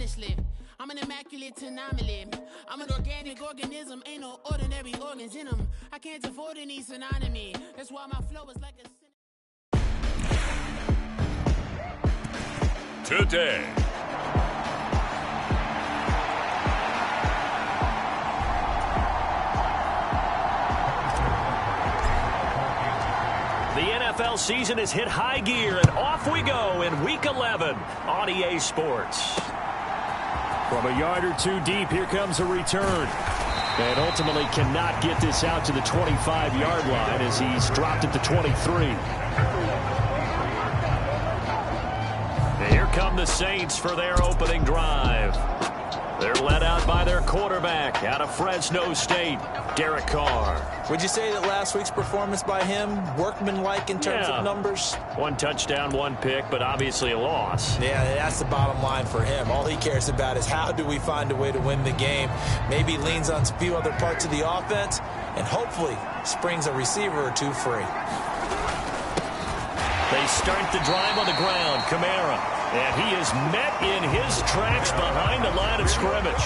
honestly. I'm an immaculate anomaly. I'm an organic organism, ain't no ordinary organs in them. I can't afford any synonymy. That's why my flow is like a... Today. The NFL season has hit high gear, and off we go in Week 11 on EA Sports. From a yard or two deep, here comes a return. And ultimately cannot get this out to the 25-yard line as he's dropped at the 23. Here come the Saints for their opening drive. They're led out by their quarterback out of Fresno State, Derek Carr. Would you say that last week's performance by him, workmanlike in terms of numbers? 1 touchdown, 1 pick, but obviously a loss. Yeah, that's the bottom line for him. All he cares about is how do we find a way to win the game. Maybe leans on a few other parts of the offense, and hopefully springs a receiver or two free. They start the drive on the ground. Kamara. And he is met in his tracks behind the line of scrimmage.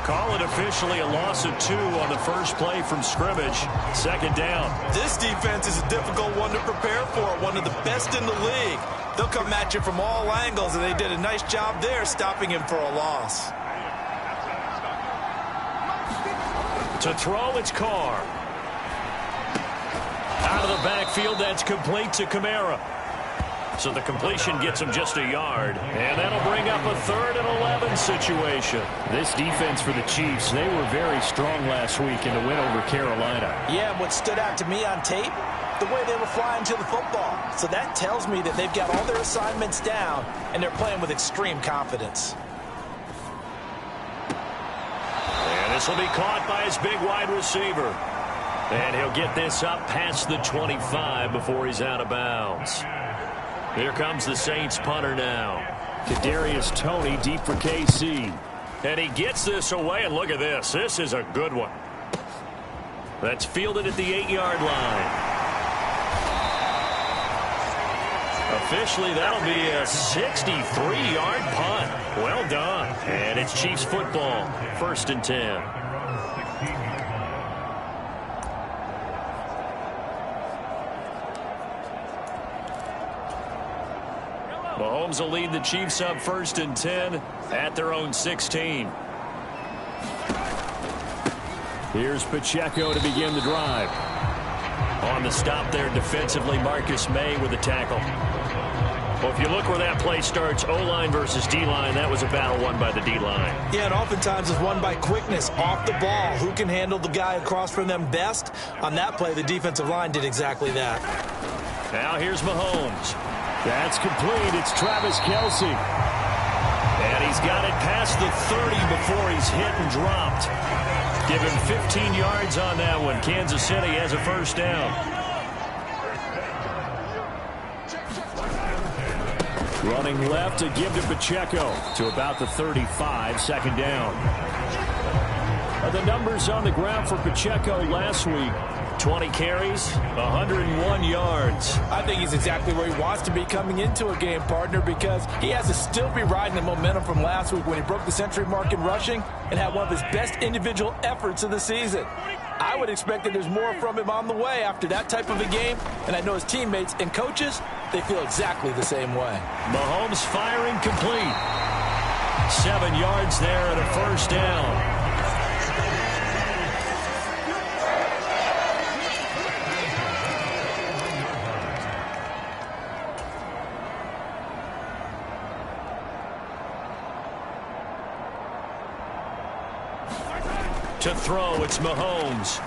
Call it officially a loss of 2 on the first play from scrimmage. Second down. This defense is a difficult one to prepare for. One of the best in the league. They'll come at you from all angles, and they did a nice job there stopping him for a loss. To throw, it's Carr. Out of the backfield, that's complete to Kamara. So the completion gets him just a yard. And that'll bring up a 3rd and 11 situation. This defense for the Chiefs, they were very strong last week in the win over Carolina. Yeah, what stood out to me on tape, the way they were flying to the football. So that tells me that they've got all their assignments down, and they're playing with extreme confidence. And this will be caught by his big wide receiver. And he'll get this up past the 25 before he's out of bounds. Here comes the Saints punter now. Kadarius Toney deep for KC. And he gets this away, and look at this. This is a good one. That's fielded at the 8-yard line. Officially, that'll be a 63-yard punt. Well done. And it's Chiefs football. 1st and 10. Mahomes will lead the Chiefs up 1st and 10 at their own 16. Here's Pacheco to begin the drive. On the stop there defensively, Marcus May with a tackle. Well, if you look where that play starts, O-line versus D-line, that was a battle won by the D-line. Yeah, and oftentimes it's won by quickness off the ball. Who can handle the guy across from them best? On that play, the defensive line did exactly that. Now here's Mahomes. That's complete. It's Travis Kelce. And he's got it past the 30 before he's hit and dropped. Give him 15 yards on that one. Kansas City has a 1st down. Running left to give to Pacheco to about the 35, 2nd down. The numbers on the ground for Pacheco last week. 20 carries, 101 yards. I think he's exactly where he wants to be coming into a game, partner, because he has to still be riding the momentum from last week when he broke the century mark in rushing and had one of his best individual efforts of the season. I would expect that there's more from him on the way after that type of a game, and I know his teammates and coaches, they feel exactly the same way. Mahomes firing complete. 7 yards there and a 1st down. To throw, it's Mahomes.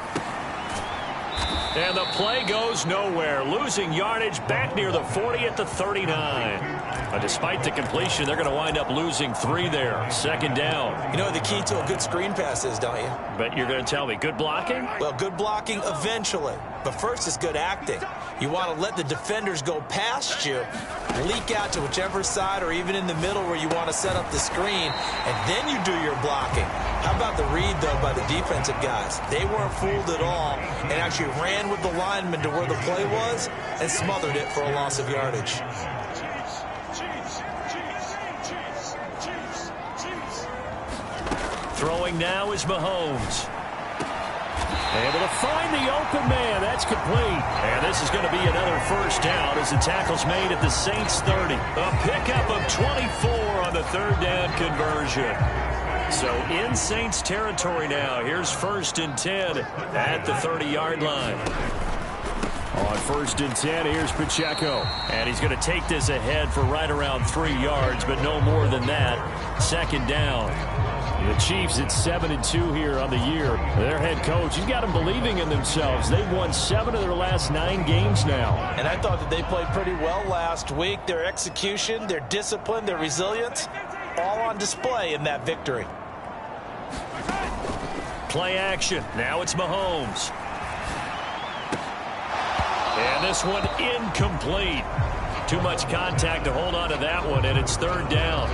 And the play goes nowhere. Losing yardage back near the 40 at the 39. Despite the completion, they're going to wind up losing 3 there. 2nd down. You know what the key to a good screen pass is, don't you? But you're going to tell me, good blocking? Well, good blocking eventually. But first is good acting. You want to let the defenders go past you, leak out to whichever side or even in the middle where you want to set up the screen, and then you do your blocking. How about the read, though, by the defensive guys? They weren't fooled at all and actually ran with the lineman to where the play was and smothered it for a loss of yardage. Throwing now is Mahomes. Able to find the open man. That's complete. And this is going to be another first down as the tackle's made at the Saints 30. A pickup of 24 on the third down conversion. So in Saints territory now. Here's 1st and 10 at the 30-yard line. On 1st and 10, here's Pacheco. And he's going to take this ahead for right around 3 yards, but no more than that. 2nd down. The Chiefs at 7-2 here on the year. Their head coach, he's got them believing in themselves. They've won 7 of their last 9 games now. And I thought that they played pretty well last week. Their execution, their discipline, their resilience, all on display in that victory. Play action. Now it's Mahomes. And this one incomplete. Too much contact to hold on to that one, and it's 3rd down.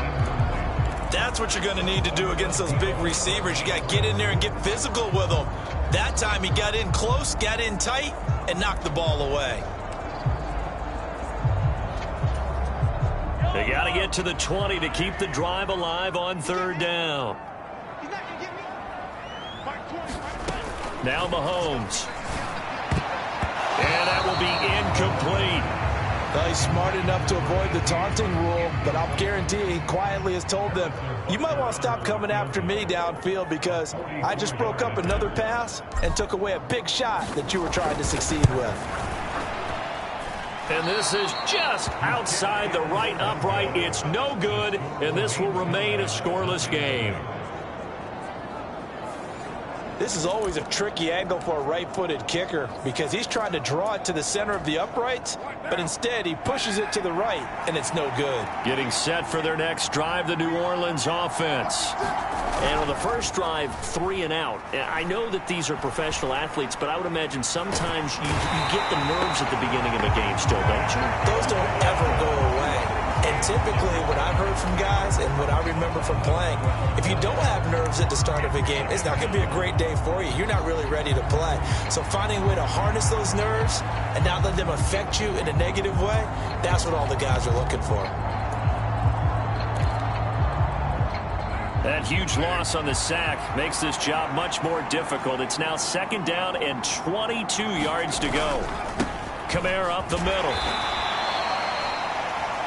That's what you're going to need to do against those big receivers. You got to get in there and get physical with them. That time he got in close, got in tight, and knocked the ball away. They got to get to the 20 to keep the drive alive on 3rd down. Now Mahomes. And that will be incomplete. Well, he's smart enough to avoid the taunting rule, but I'll guarantee he quietly has told them, you might want to stop coming after me downfield because I just broke up another pass and took away a big shot that you were trying to succeed with. And this is just outside the right upright. It's no good, and this will remain a scoreless game. This is always a tricky angle for a right-footed kicker because he's trying to draw it to the center of the uprights, but instead he pushes it to the right, and it's no good. Getting set for their next drive, the New Orleans offense. And on the first drive, 3 and out. I know that these are professional athletes, but I would imagine sometimes you get the nerves at the beginning of a game still, don't you? Those don't ever go away. And typically what I've heard from guys and what I remember from playing, if you don't have nerves at the start of a game, it's not going to be a great day for you. You're not really ready to play. So finding a way to harness those nerves and not let them affect you in a negative way, that's what all the guys are looking for. That huge loss on the sack makes this job much more difficult. It's now 2nd down and 22 yards to go. Kamara up the middle.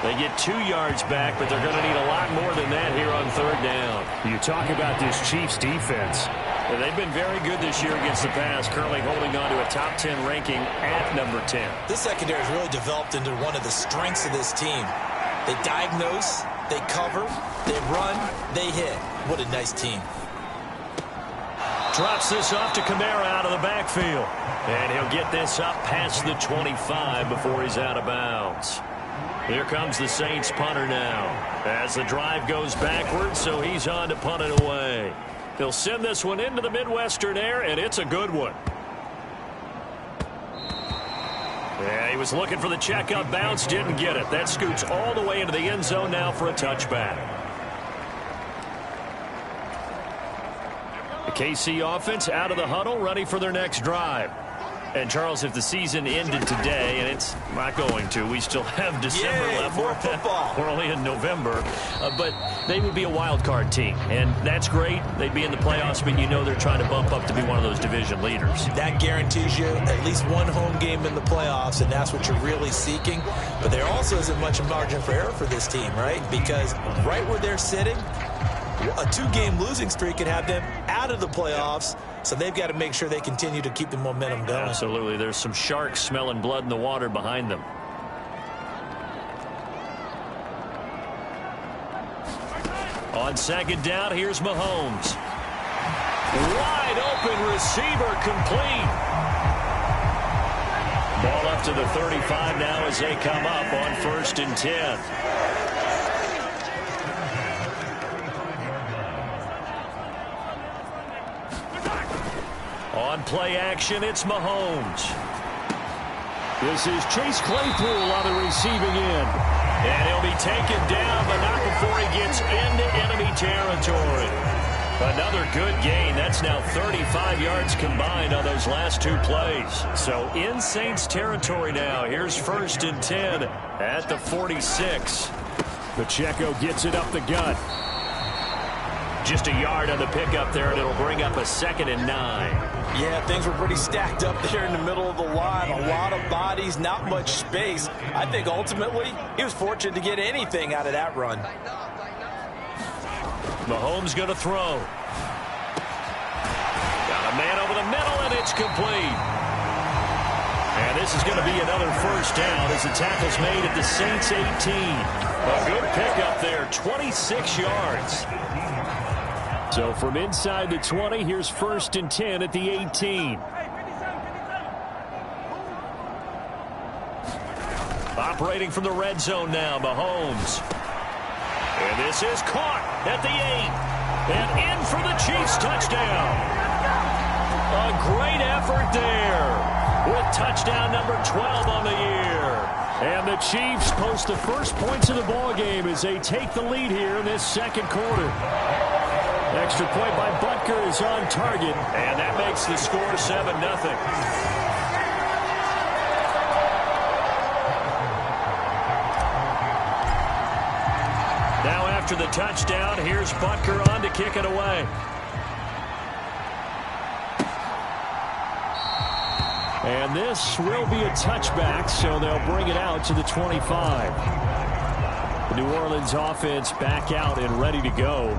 They get 2 yards back, but they're going to need a lot more than that here on 3rd down. You talk about this Chiefs defense. They've been very good this year against the pass, currently holding on to a top 10 ranking at number 10. This secondary has really developed into one of the strengths of this team. They diagnose, they cover, they run, they hit. What a nice team. Drops this off to Kamara out of the backfield. And he'll get this up past the 25 before he's out of bounds. Here comes the Saints punter now. As the drive goes backwards, so he's on to punt it away. He'll send this one into the Midwestern air, and it's a good one. Yeah, he was looking for the checkup bounce, didn't get it. That scoots all the way into the end zone now for a touchback. The KC offense out of the huddle, ready for their next drive. And, Charles, if the season ended today, and it's not going to, we still have December left. More football. We're only in November. But they would be a wild card team, and that's great. They'd be in the playoffs, but you know they're trying to bump up to be one of those division leaders. That guarantees you at least one home game in the playoffs, and that's what you're really seeking. But there also isn't much margin for error for this team, right? Because right where they're sitting, a 2-game losing streak could have them out of the playoffs. So they've got to make sure they continue to keep the momentum going. Absolutely. There's some sharks smelling blood in the water behind them. On 2nd down, here's Mahomes. Wide open receiver complete. Ball up to the 35 now as they come up on 1st and 10. On play action, it's Mahomes. This is Chase Claypool on the receiving end. And he'll be taken down, but not before he gets into enemy territory. Another good gain. That's now 35 yards combined on those last 2 plays. So in Saints territory now. Here's 1st and 10 at the 46. Pacheco gets it up the gut. Just a yard on the pickup there, and it'll bring up a 2nd and 9. Yeah, things were pretty stacked up there in the middle of the line. A lot of bodies, not much space. I think ultimately he was fortunate to get anything out of that run. Mahomes going to throw. Got a man over the middle, and it's complete. And this is going to be another first down as the tackle's made at the Saints 18. A good pickup there, 26 yards. So from inside the 20, here's 1st and 10 at the 18. Operating from the red zone now, Mahomes. And this is caught at the 8. And in for the Chiefs touchdown. A great effort there with touchdown number 12 on the year. And the Chiefs post the first points of the ballgame as they take the lead here in this 2nd quarter. Extra point by Butker is on target, and that makes the score 7-0. Now after the touchdown, here's Butker on to kick it away. And this will be a touchback, so they'll bring it out to the 25. The New Orleans offense back out and ready to go.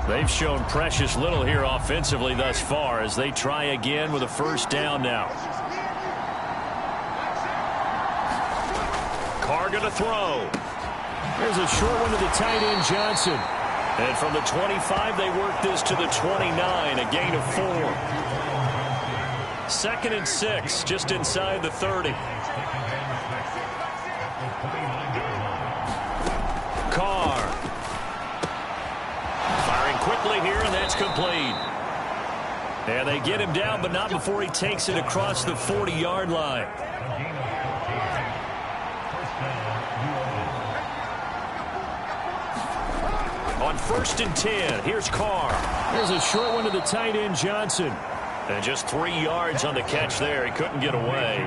They've shown precious little here offensively thus far as they try again with a first down now. Carr going to throw. There's a short one to the tight end, Johnson. And from the 25, they work this to the 29, a gain of 4. 2nd and 6, just inside the 30. Carr. Firing quickly here, and that's complete. And they get him down, but not before he takes it across the 40-yard line. On 1st and 10, here's Carr. There's a short one to the tight end, Johnson. And just 3 yards on the catch there. He couldn't get away.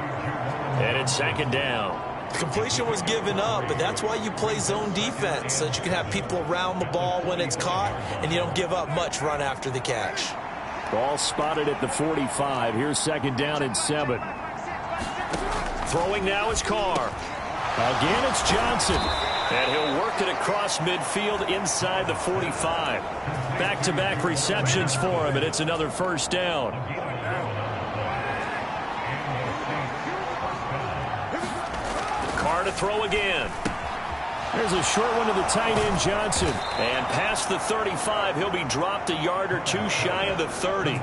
And it's 2nd down. Completion was given up, but that's why you play zone defense, so that you can have people around the ball when it's caught, and you don't give up much run after the catch. Ball spotted at the 45. Here's 2nd down and 7. Throwing now is Carr. Again, it's Johnson. And he'll work it across midfield inside the 45. Back-to-back receptions for him, and it's another first down. Carr to throw again. There's a short one to the tight end, Johnson. And past the 35, he'll be dropped a yard or two shy of the 30.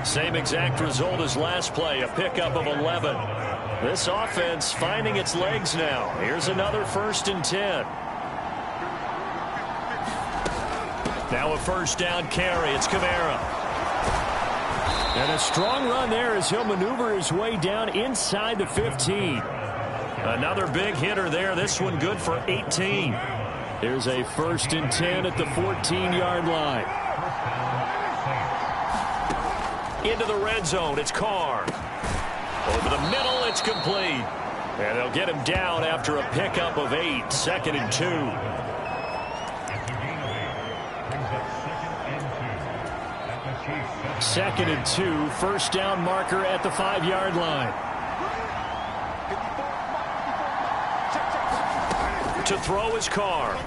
Same exact result as last play, a pickup of 11. This offense finding its legs now. Here's another 1st and 10. Now a first down carry. It's Kamara. And a strong run there as he'll maneuver his way down inside the 15. Another big hitter there. This one good for 18. Here's a 1st and 10 at the 14-yard line. Into the red zone. It's Carr. Over the middle, it's complete. And they'll get him down after a pickup of 8. 2nd and 2. Second and 2. First down marker at the 5-yard line. To throw is Carr.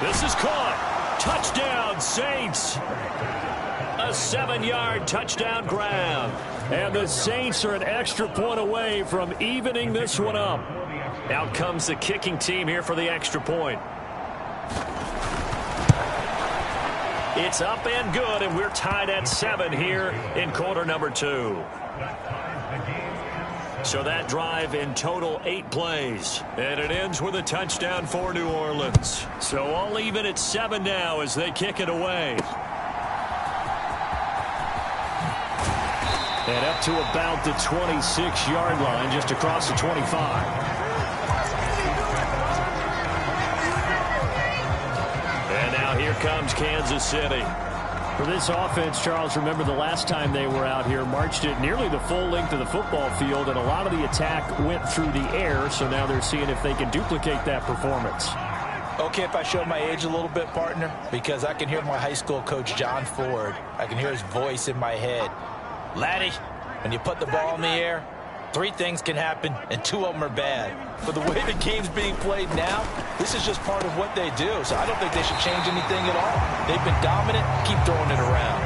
This is caught. Touchdown, Saints. A 7-yard touchdown grab. And the Saints are an extra point away from evening this one up. Out comes the kicking team here for the extra point. It's up and good, and we're tied at 7 here in quarter number 2. So that drive in total 8 plays. And it ends with a touchdown for New Orleans. So all even at 7 now as they kick it away. And up to about the 26-yard line, just across the 25. And now here comes Kansas City. For this offense, Charles, remember the last time they were out here, marched it nearly the full length of the football field, and a lot of the attack went through the air, so now they're seeing if they can duplicate that performance. Okay, if I show my age a little bit, partner, because I can hear my high school coach, John Ford. I can hear his voice in my head. Laddie, when you put the ball in the air, 3 things can happen, and 2 of them are bad. But the way the game's being played now, this is just part of what they do. So I don't think they should change anything at all. They've been dominant. Keep throwing it around.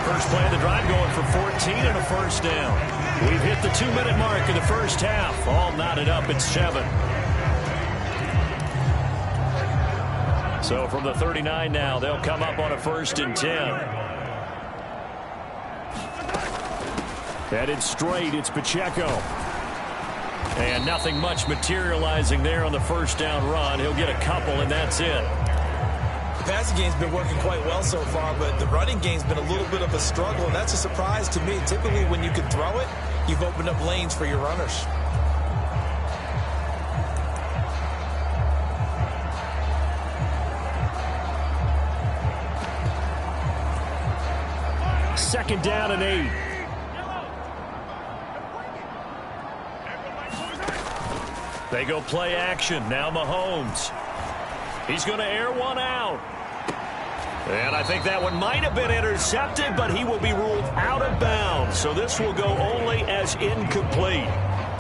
First play of the drive going for 14 and a first down. We've hit the 2-minute mark in the first half. All knotted up at 7. So from the 39 now, they'll come up on a 1st and 10. Headed straight, it's Pacheco. And nothing much materializing there on the first down run. He'll get a couple, and that's it. The passing game's been working quite well so far, but the running game's been a little bit of a struggle, and that's a surprise to me. Typically, when you can throw it, you've opened up lanes for your runners. Second down and 8. They go play action. Now Mahomes. He's going to air one out. And I think that one might have been intercepted, but he will be ruled out of bounds. So this will go only as incomplete.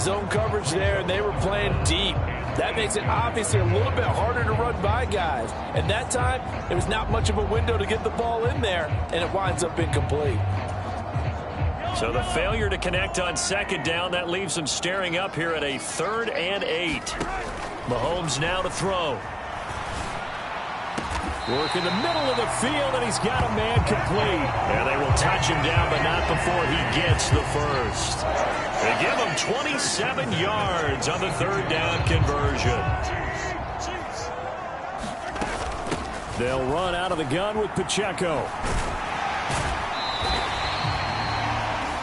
Zone coverage there, and they were playing deep. That makes it obviously a little bit harder to run by guys. And that time, there was not much of a window to get the ball in there, and it winds up incomplete. So the failure to connect on second down, that leaves them staring up here at a 3rd and 8. Mahomes now to throw. Work in the middle of the field, and he's got a man complete. And they will touch him down, but not before he gets the first. They give him 27 yards on the 3rd down conversion. They'll run out of the gun with Pacheco.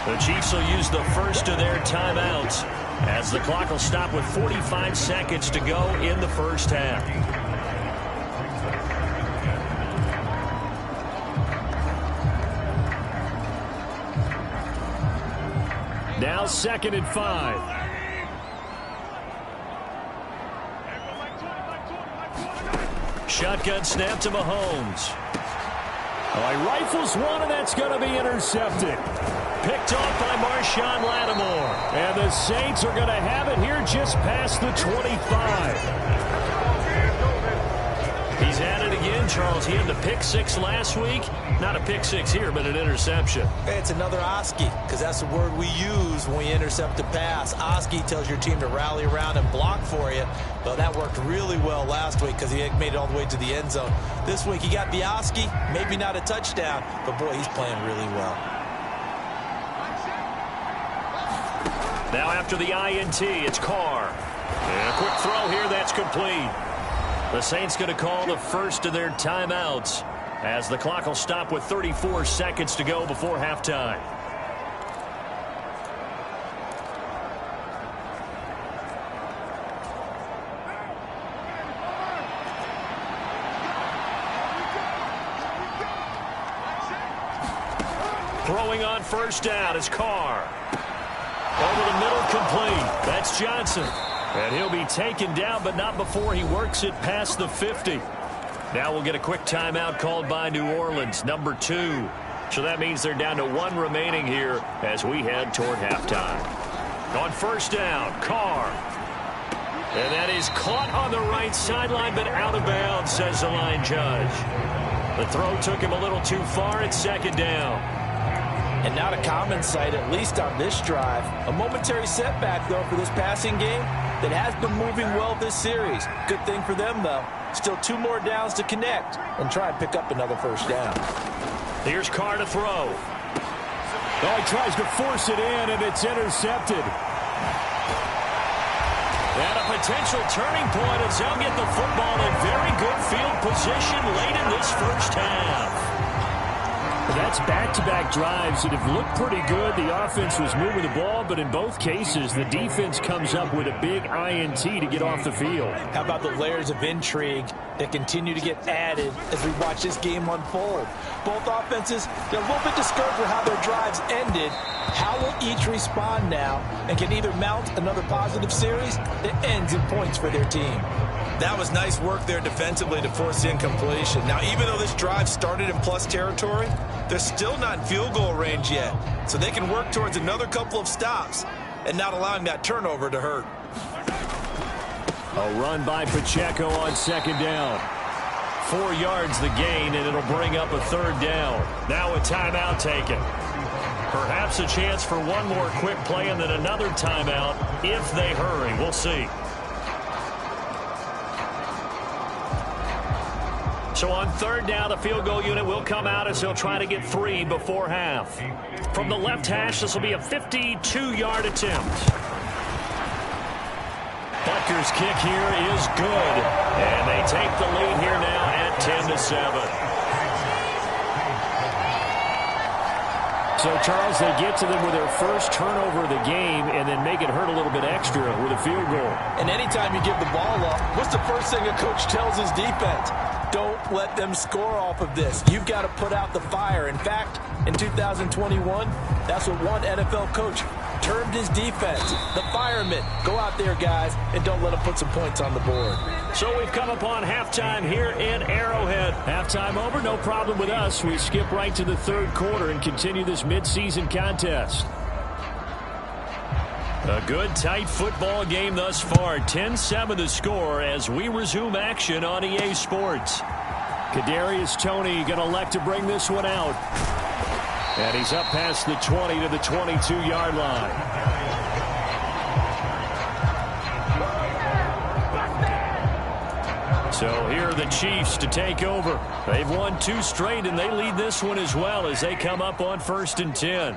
The Chiefs will use the first of their timeouts as the clock will stop with 45 seconds to go in the first half. Now 2nd and 5. Shotgun snap to Mahomes. Oh, he rifles one, and that's going to be intercepted. Picked off by Marshawn Lattimore. And the Saints are going to have it here just past the 25. He's had it again, Charles. He had the pick 6 last week. Not a pick 6 here, but an interception. It's another Oski, because that's the word we use when we intercept a pass. Oski tells your team to rally around and block for you. Well, that worked really well last week because he made it all the way to the end zone. This week he got the Oski, maybe not a touchdown, but boy, he's playing really well. Now after the INT, it's Carr. And a quick throw here, that's complete. The Saints going to call the first of their timeouts as the clock will stop with 34 seconds to go before halftime. Throwing on first down is Carr. Over the middle, complete. That's Johnson. And he'll be taken down, but not before he works it past the 50. Now we'll get a quick timeout called by New Orleans, number 2. So that means they're down to 1 remaining here as we head toward halftime. On first down, Carr. And that is caught on the right sideline, but out of bounds, says the line judge. The throw took him a little too far at 2nd down. And not a common sight, at least on this drive. A momentary setback, though, for this passing game that has been moving well this series. Good thing for them, though. Still 2 more downs to connect and try and pick up another first down. Here's Carr to throw. Oh, he tries to force it in, and it's intercepted. And a potential turning point as they'll get the football in very good field position late in this first half. That's back-to-back drives that have looked pretty good. The offense was moving the ball, but in both cases, the defense comes up with a big INT to get off the field. How about the layers of intrigue that continue to get added as we watch this game unfold? Both offenses, they're a little bit discouraged with how their drives ended. How will each respond now and can either mount another positive series that ends in points for their team? That was nice work there defensively to force the incompletion. Now, even though this drive started in plus territory, they're still not in field goal range yet. So they can work towards another couple of stops and not allowing that turnover to hurt. A run by Pacheco on second down. 4 yards the gain, and it'll bring up a third down. Now a timeout taken. Perhaps a chance for one more quick play and then another timeout if they hurry. We'll see. So on third down, the field goal unit will come out as they'll try to get 3 before half. From the left hash, this will be a 52-yard attempt. Butker's kick here is good. And they take the lead here now at 10-7. So, Charles, they get to them with their first turnover of the game and then make it hurt a little bit extra with a field goal. And anytime you give the ball up, what's the first thing a coach tells his defense? Don't let them score off of this. You've got to put out the fire. In fact, in 2021, that's what one NFL coach termed his defense, the firemen. Go out there, guys, and don't let them put some points on the board. So we've come upon halftime here in Arrowhead. Halftime over, no problem with us. We skip right to the third quarter and continue this midseason contest. A good, tight football game thus far. 10-7 the score as we resume action on EA Sports. Kadarius Toney going to elect to bring this one out. And he's up past the 20 to the 22-yard line. So here are the Chiefs to take over. They've won 2 straight, and they lead this one as well as they come up on 1st and 10.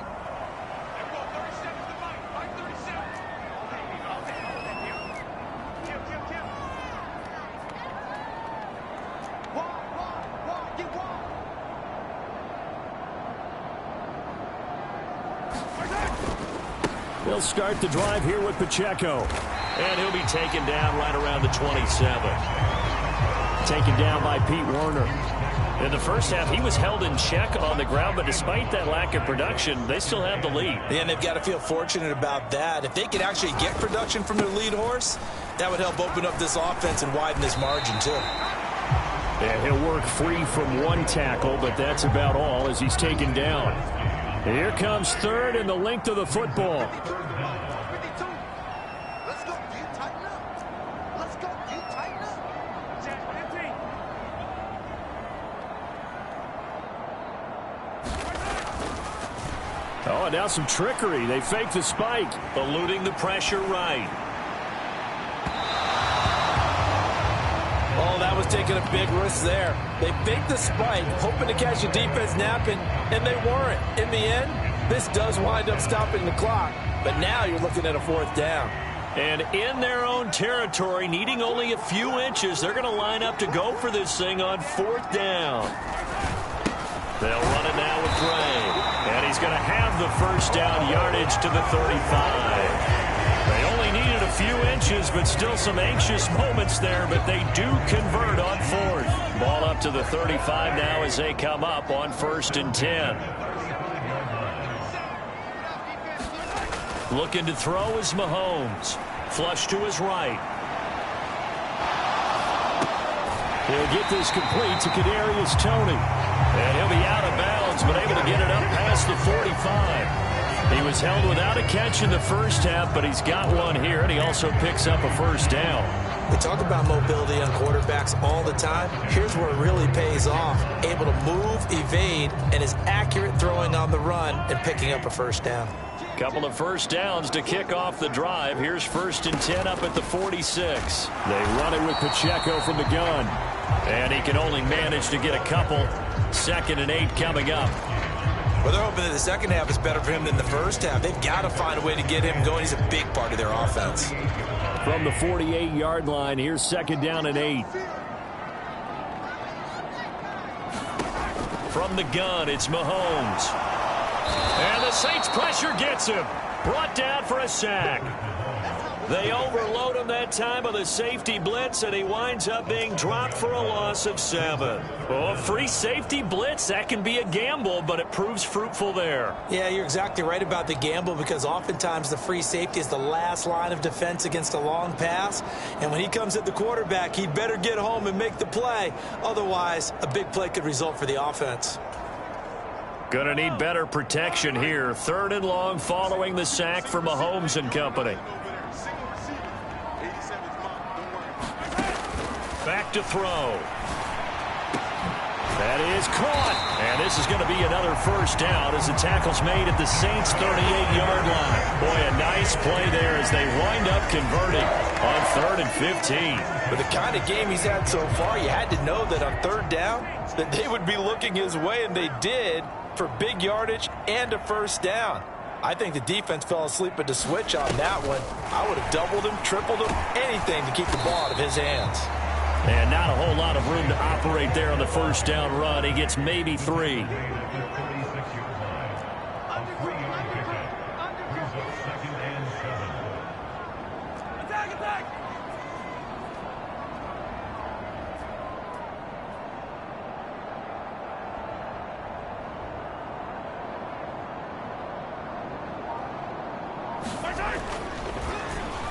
They'll start the drive here with Pacheco. And he'll be taken down right around the 27. Taken down by Pete Werner. In the first half, he was held in check on the ground, but despite that lack of production, they still have the lead. And they've got to feel fortunate about that. If they could actually get production from their lead horse, that would help open up this offense and widen this margin, too. And he'll work free from one tackle, but that's about all as he's taken down. Here comes third and the length of the football. Oh, now some trickery. They fake the spike. Eluding the pressure right. Oh, that was taking a big risk there. They faked the spike, hoping to catch the defense napping, and they weren't. In the end, this does wind up stopping the clock. But now you're looking at a 4th down. And in their own territory, needing only a few inches, they're going to line up to go for this thing on 4th down. They'll run it now with Gray. And he's going to have the first down yardage to the 35. They only needed a few inches, but still some anxious moments there, but they do convert on 4th. Ball up to the 35 now as they come up on 1st and 10. Looking to throw is Mahomes. Flush to his right. He'll get this complete to Kadarius Toney. And he'll be out of bounds, but able to get it up past the 45. He was held without a catch in the first half, but he's got one here, and he also picks up a first down. We talk about mobility on quarterbacks all the time. Here's where it really pays off. Able to move, evade, and is accurate throwing on the run and picking up a first down. Couple of first downs to kick off the drive. Here's 1st and 10 up at the 46. They run it with Pacheco from the gun. And he can only manage to get a couple. 2nd and 8 coming up. Well, they're hoping that the second half is better for him than the first half. They've got to find a way to get him going. He's a big part of their offense. From the 48-yard line, here's 2nd down and 8. From the gun, it's Mahomes. And the Saints pressure gets him. Brought down for a sack. They overload him that time of the safety blitz, and he winds up being dropped for a loss of 7. Well, a free safety blitz, that can be a gamble, but it proves fruitful there. Yeah, you're exactly right about the gamble, because oftentimes the free safety is the last line of defense against a long pass. And when he comes at the quarterback, he'd better get home and make the play. Otherwise, a big play could result for the offense. Gonna need better protection here. 3rd and long following the sack for Mahomes and company. Back to throw. That is caught. And this is going to be another first down as the tackle's made at the Saints' 38-yard line. Boy, a nice play there as they wind up converting on 3rd and 15. With the kind of game he's had so far, you had to know that on 3rd down that they would be looking his way, and they did, for big yardage and a first down. I think the defense fell asleep at the switch on that one. I would have doubled him, tripled him, anything to keep the ball out of his hands. And not a whole lot of room to operate there on the first down run. He gets maybe 3.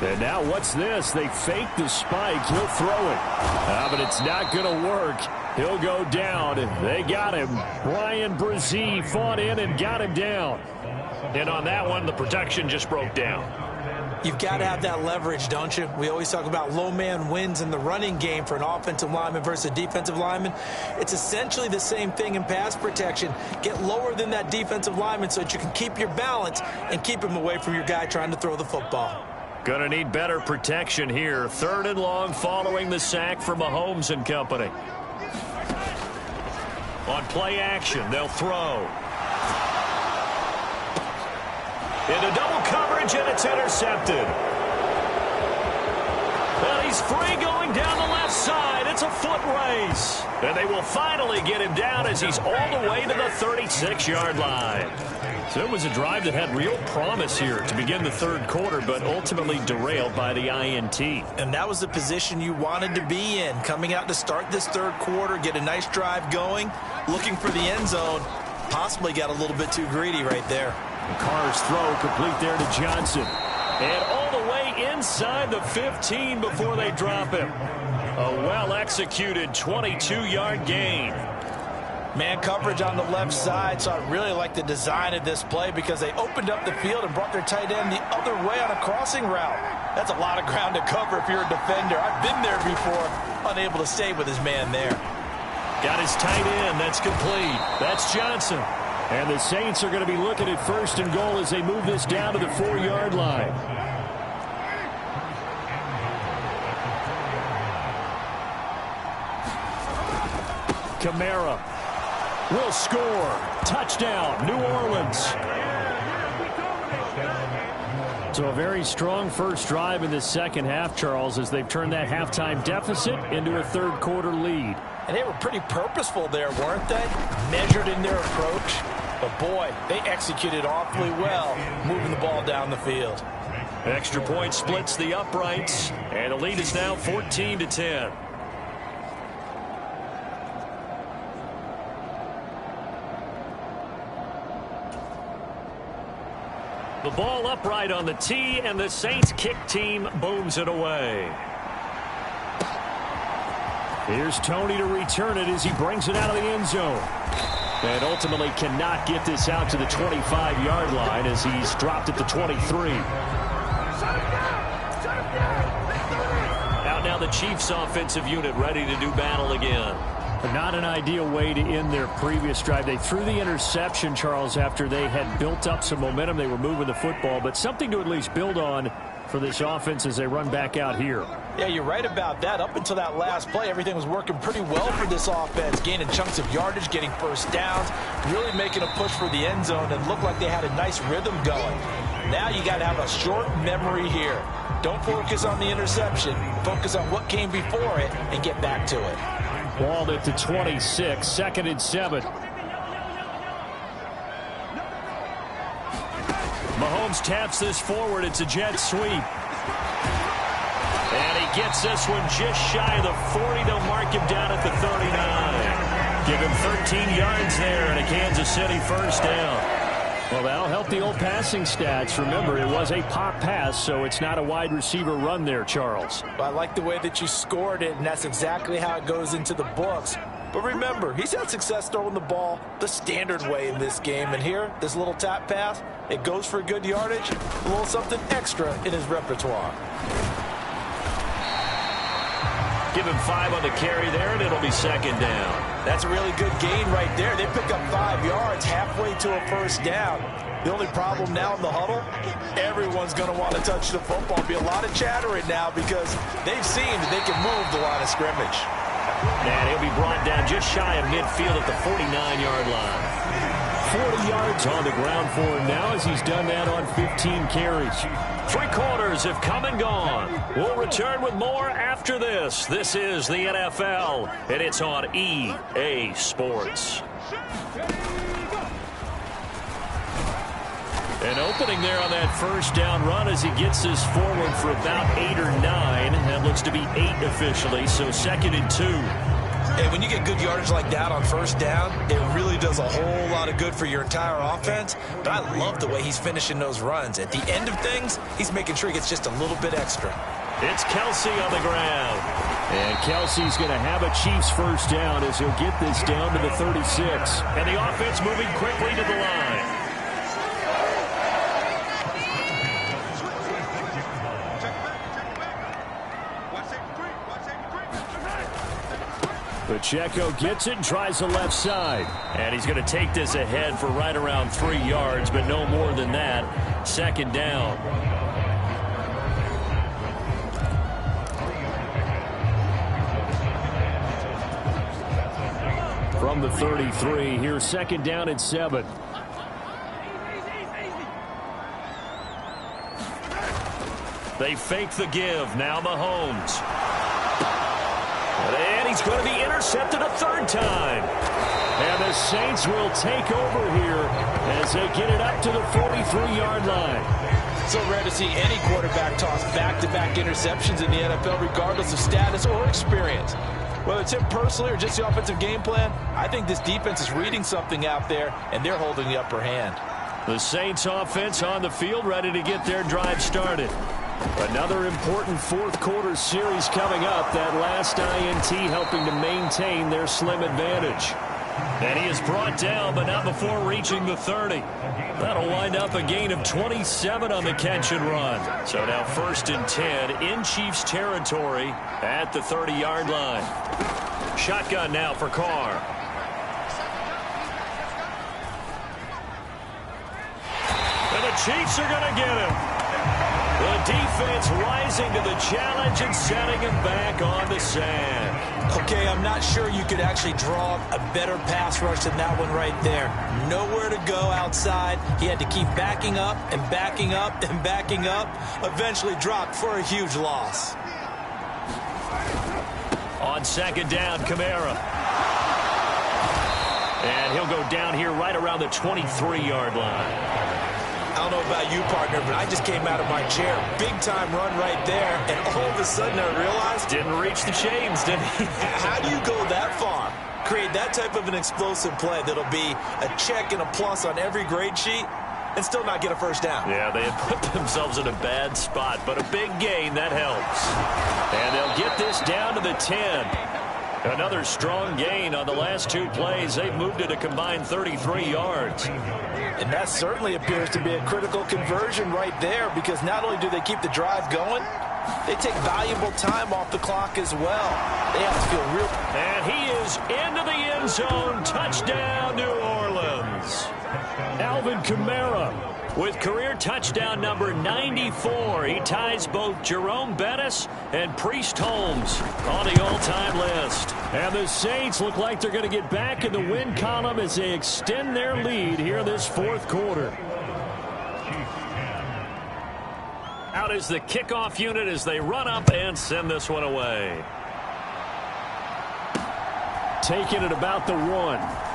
And now what's this? They fake the spike. He'll throw it. But it's not going to work. He'll go down. They got him. Brian Brzee fought in and got him down. And on that one, the protection just broke down. You've got to have that leverage, don't you? We always talk about low man wins in the running game for an offensive lineman versus a defensive lineman. It's essentially the same thing in pass protection. Get lower than that defensive lineman so that you can keep your balance and keep him away from your guy trying to throw the football. Gonna need better protection here. 3rd and long following the sack for Mahomes and company. On play action, they'll throw. Into double coverage, and it's intercepted. Well, he's free going down the left side. It's a foot race. And they will finally get him down as he's all the way to the 36-yard line. So it was a drive that had real promise here to begin the 3rd quarter, but ultimately derailed by the INT. And that was the position you wanted to be in, coming out to start this 3rd quarter, get a nice drive going, looking for the end zone. Possibly got a little bit too greedy right there. Carr's throw complete there to Johnson. And all the way inside the 15 before they drop him. A well-executed 22-yard gain. Man coverage on the left side, so I really like the design of this play because they opened up the field and brought their tight end the other way on a crossing route. That's a lot of ground to cover if you're a defender. I've been there before, unable to stay with his man there. Got his tight end. That's complete. That's Johnson. And the Saints are going to be looking at 1st and goal as they move this down to the 4-yard line. Kamara will score. Touchdown, New Orleans. So a very strong first drive in the second half, Charles, as they've turned that halftime deficit into a 3rd quarter lead. And they were pretty purposeful there, weren't they? Measured in their approach. But, boy, they executed awfully well, moving the ball down the field. Extra point splits the uprights, and the lead is now 14-10. The ball upright on the tee, and the Saints kick team booms it away. Here's Tony to return it as he brings it out of the end zone. And ultimately cannot get this out to the 25-yard line as he's dropped at the 23. Out now the Chiefs offensive unit ready to do battle again. But not an ideal way to end their previous drive. They threw the interception, Charles, after they had built up some momentum. They were moving the football, but something to at least build on for this offense as they run back out here. Yeah, you're right about that. Up until that last play, everything was working pretty well for this offense, gaining chunks of yardage, getting first downs, really making a push for the end zone, and looked like they had a nice rhythm going. Now you got to have a short memory here. Don't focus on the interception. Focus on what came before it and get back to it. Ball at the 26, 2nd and 7. Mahomes taps this forward. It's a jet sweep. gets this one just shy of the 40. They'll mark him down at the 39. Give him 13 yards there and a Kansas City first down. Well, that'll help the old passing stats. Remember, it was a pop pass, so it's not a wide receiver run there, Charles. Well, I like the way that you scored it, and that's exactly how it goes into the books. But remember, he's had success throwing the ball the standard way in this game. And here, this little tap pass, it goes for good yardage, a little something extra in his repertoire. Give him 5 on the carry there, and it'll be second down. That's a really good gain right there. They pick up 5 yards halfway to a first down. The only problem now in the huddle, everyone's going to want to touch the football. There'll be a lot of chattering now because they've seen that they can move the line of scrimmage. And he'll be brought down just shy of midfield at the 49-yard line. 40 yards on the ground for him now as he's done that on 15 carries. 3 quarters have come and gone. We'll return with more after this. This is the NFL, and it's on EA Sports. An opening there on that first down run as he gets this forward for about 8 or 9. That looks to be 8 officially, so 2nd and 2. And when you get good yardage like that on first down, it really does a whole lot of good for your entire offense. But I love the way he's finishing those runs. At the end of things, he's making sure he gets just a little bit extra. It's Kelsey on the ground. And Kelsey's going to have a Chiefs first down as he'll get this down to the 36. And the offense moving quickly to the line. Pacheco gets it and tries the left side. And he's going to take this ahead for right around 3 yards, but no more than that. 2nd down. From the 33, here's 2nd down and 7. They fake the give. Now Mahomes. And he's going to be intercepted a 3rd time. And the Saints will take over here as they get it up to the 43-yard line. So rare to see any quarterback toss back-to-back interceptions in the NFL, regardless of status or experience. Whether it's him personally or just the offensive game plan, I think this defense is reading something out there, and they're holding the upper hand. The Saints offense on the field, ready to get their drive started. Another important 4th quarter series coming up. That last INT helping to maintain their slim advantage. And he is brought down, but not before reaching the 30. That'll wind up a gain of 27 on the catch and run. So now 1st and 10 in Chiefs territory at the 30-yard line. Shotgun now for Carr. And the Chiefs are going to get him. The defense rising to the challenge and setting him back on the sack. Okay, I'm not sure you could actually draw a better pass rush than that one right there. Nowhere to go outside. He had to keep backing up and backing up and backing up. Eventually dropped for a huge loss. On 2nd down, Kamara. And he'll go down here right around the 23-yard line. I don't know about you, partner, but I just came out of my chair. Big-time run right there, and all of a sudden I realized... Didn't reach the chains, did he? How do you go that far? Create that type of an explosive play that'll be a check and a plus on every grade sheet and still not get a first down. Yeah, they have put themselves in a bad spot, but a big gain, that helps. And they'll get this down to the 10. Another strong gain on the last 2 plays. They've moved it a combined 33 yards. And that certainly appears to be a critical conversion right there, because not only do they keep the drive going, they take valuable time off the clock as well. They have to feel real. And he is into the end zone. Touchdown, New Orleans. Alvin Kamara with career touchdown number 94. He ties both Jerome Bettis and Priest Holmes on the all-time list. And the Saints look like they're going to get back in the win column as they extend their lead here this 4th quarter. Out is the kickoff unit as they run up and send this one away. Taking it about the 1.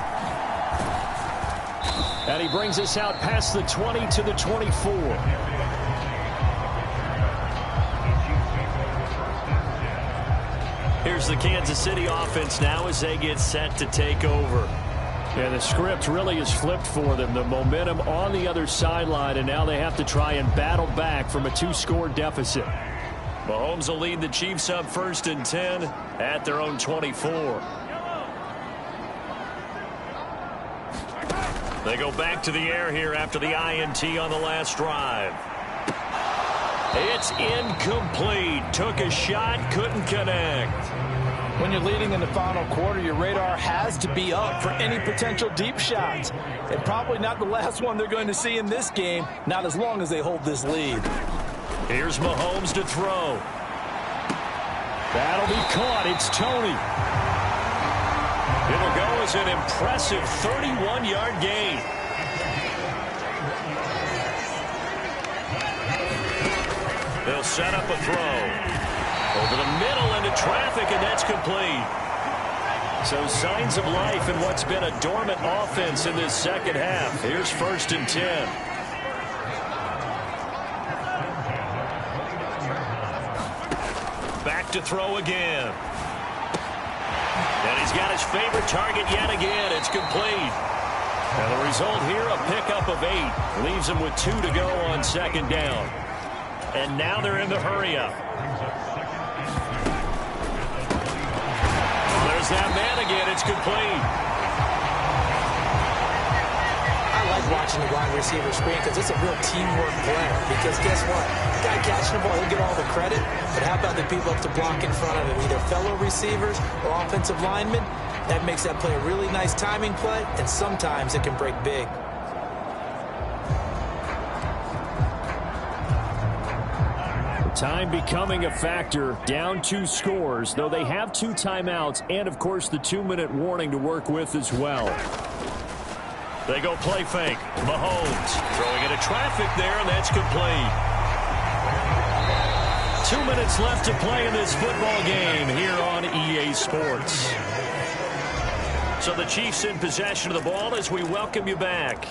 And he brings us out past the 20 to the 24. Here's the Kansas City offense now as they get set to take over. And the script really is flipped for them. The momentum on the other sideline, and now they have to try and battle back from a 2-score deficit. Mahomes will lead the Chiefs up 1st and 10 at their own 24. They go back to the air here after the INT on the last drive. It's incomplete. Took a shot, couldn't connect. When you're leading in the final quarter, your radar has to be up for any potential deep shots. And probably not the last one they're going to see in this game, not as long as they hold this lead. Here's Mahomes to throw. That'll be caught. It's Tony. It'll go as an impressive 31-yard gain. They'll set up a throw. Over the middle into traffic, and that's complete. So signs of life in what's been a dormant offense in this second half. Here's 1st and 10. Back to throw again. And he's got his favorite target yet again. It's complete. And the result here, a pickup of 8. Leaves him with 2 to go on 2nd down. And now they're in the hurry-up. There's that man again. It's complete. I like watching the wide receiver screen because it's a real teamwork play. Because guess what? The guy catching the ball, he'll get all the credit. But how about the people up to block in front of him, either fellow receivers or offensive linemen? That makes that play a really nice timing play, and sometimes it can break big. Time becoming a factor, down 2 scores, though they have 2 timeouts and, of course, the 2-minute warning to work with as well. They go play fake. Mahomes throwing into traffic there, and that's complete. 2 minutes left to play in this football game here on EA Sports. So the Chiefs in possession of the ball as we welcome you back.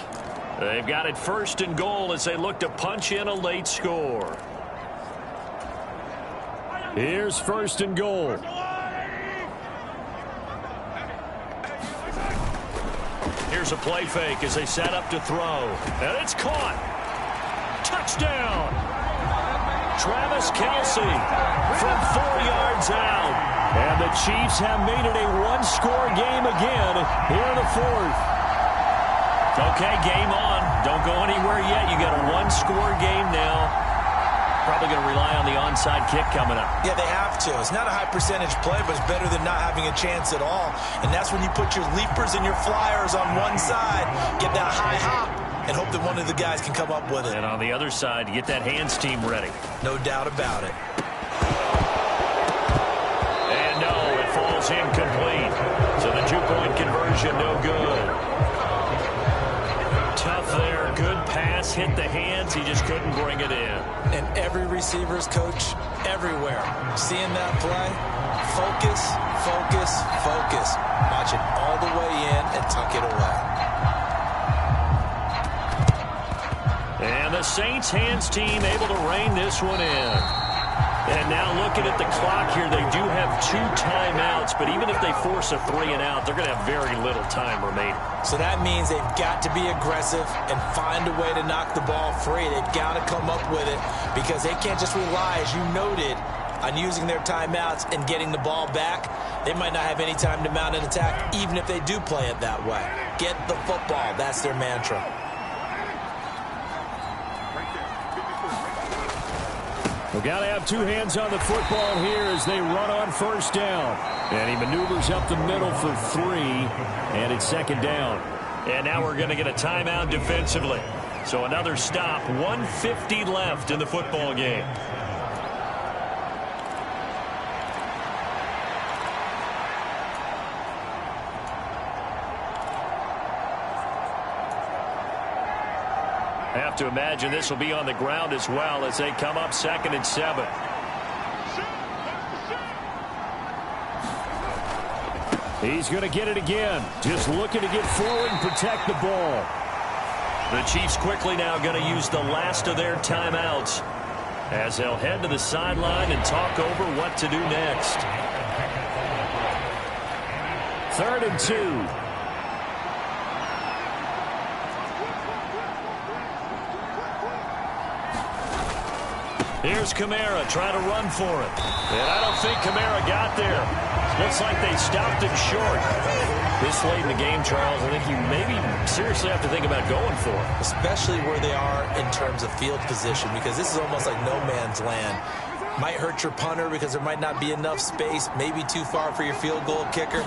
They've got it 1st and goal as they look to punch in a late score. Here's 1st and goal. Here's a play fake as they set up to throw. And it's caught. Touchdown. Travis Kelce from 4 yards out. And the Chiefs have made it a 1-score game again here in the 4th. Okay, game on. Don't go anywhere yet. You got a 1-score game now. Probably going to rely on the onside kick coming up. Yeah, they have to. It's not a high percentage play, but it's better than not having a chance at all. And that's when you put your leapers and your flyers on one side, get that high hop, and hope that one of the guys can come up with it. And on the other side, get that hands team ready. No doubt about it. And no, it falls incomplete. So the 2-point conversion, no good. Tough there. Good pass. Hit the hands. He just couldn't bring it in. And every receiver's coach everywhere, seeing that play, focus, focus, focus. Watch it all the way in and tuck it away. And the Saints hands team able to rein this one in. And now looking at the clock here, they do have 2 timeouts, but even if they force a 3 and out, they're going to have very little time remaining. So that means they've got to be aggressive and find a way to knock the ball free. They've got to come up with it because they can't just rely, as you noted, on using their timeouts and getting the ball back. They might not have any time to mount an attack, even if they do play it that way. Get the football. That's their mantra. We've got to have 2 hands on the football here as they run on 1st down. And he maneuvers up the middle for 3, and it's 2nd down. And now we're going to get a timeout defensively. So another stop, 1:50 left in the football game. Have to imagine this will be on the ground as well as they come up 2nd and 7. He's going to get it again. Just looking to get forward and protect the ball. The Chiefs quickly now going to use the last of their timeouts as they'll head to the sideline and talk over what to do next. 3rd and 2. Here's Kamara trying to run for it. And I don't think Kamara got there. Looks like they stopped him short. This late in the game, Charles, I think you maybe seriously have to think about going for it. Especially where they are in terms of field position, because this is almost like no man's land. Might hurt your punter because there might not be enough space, maybe too far for your field goal kicker.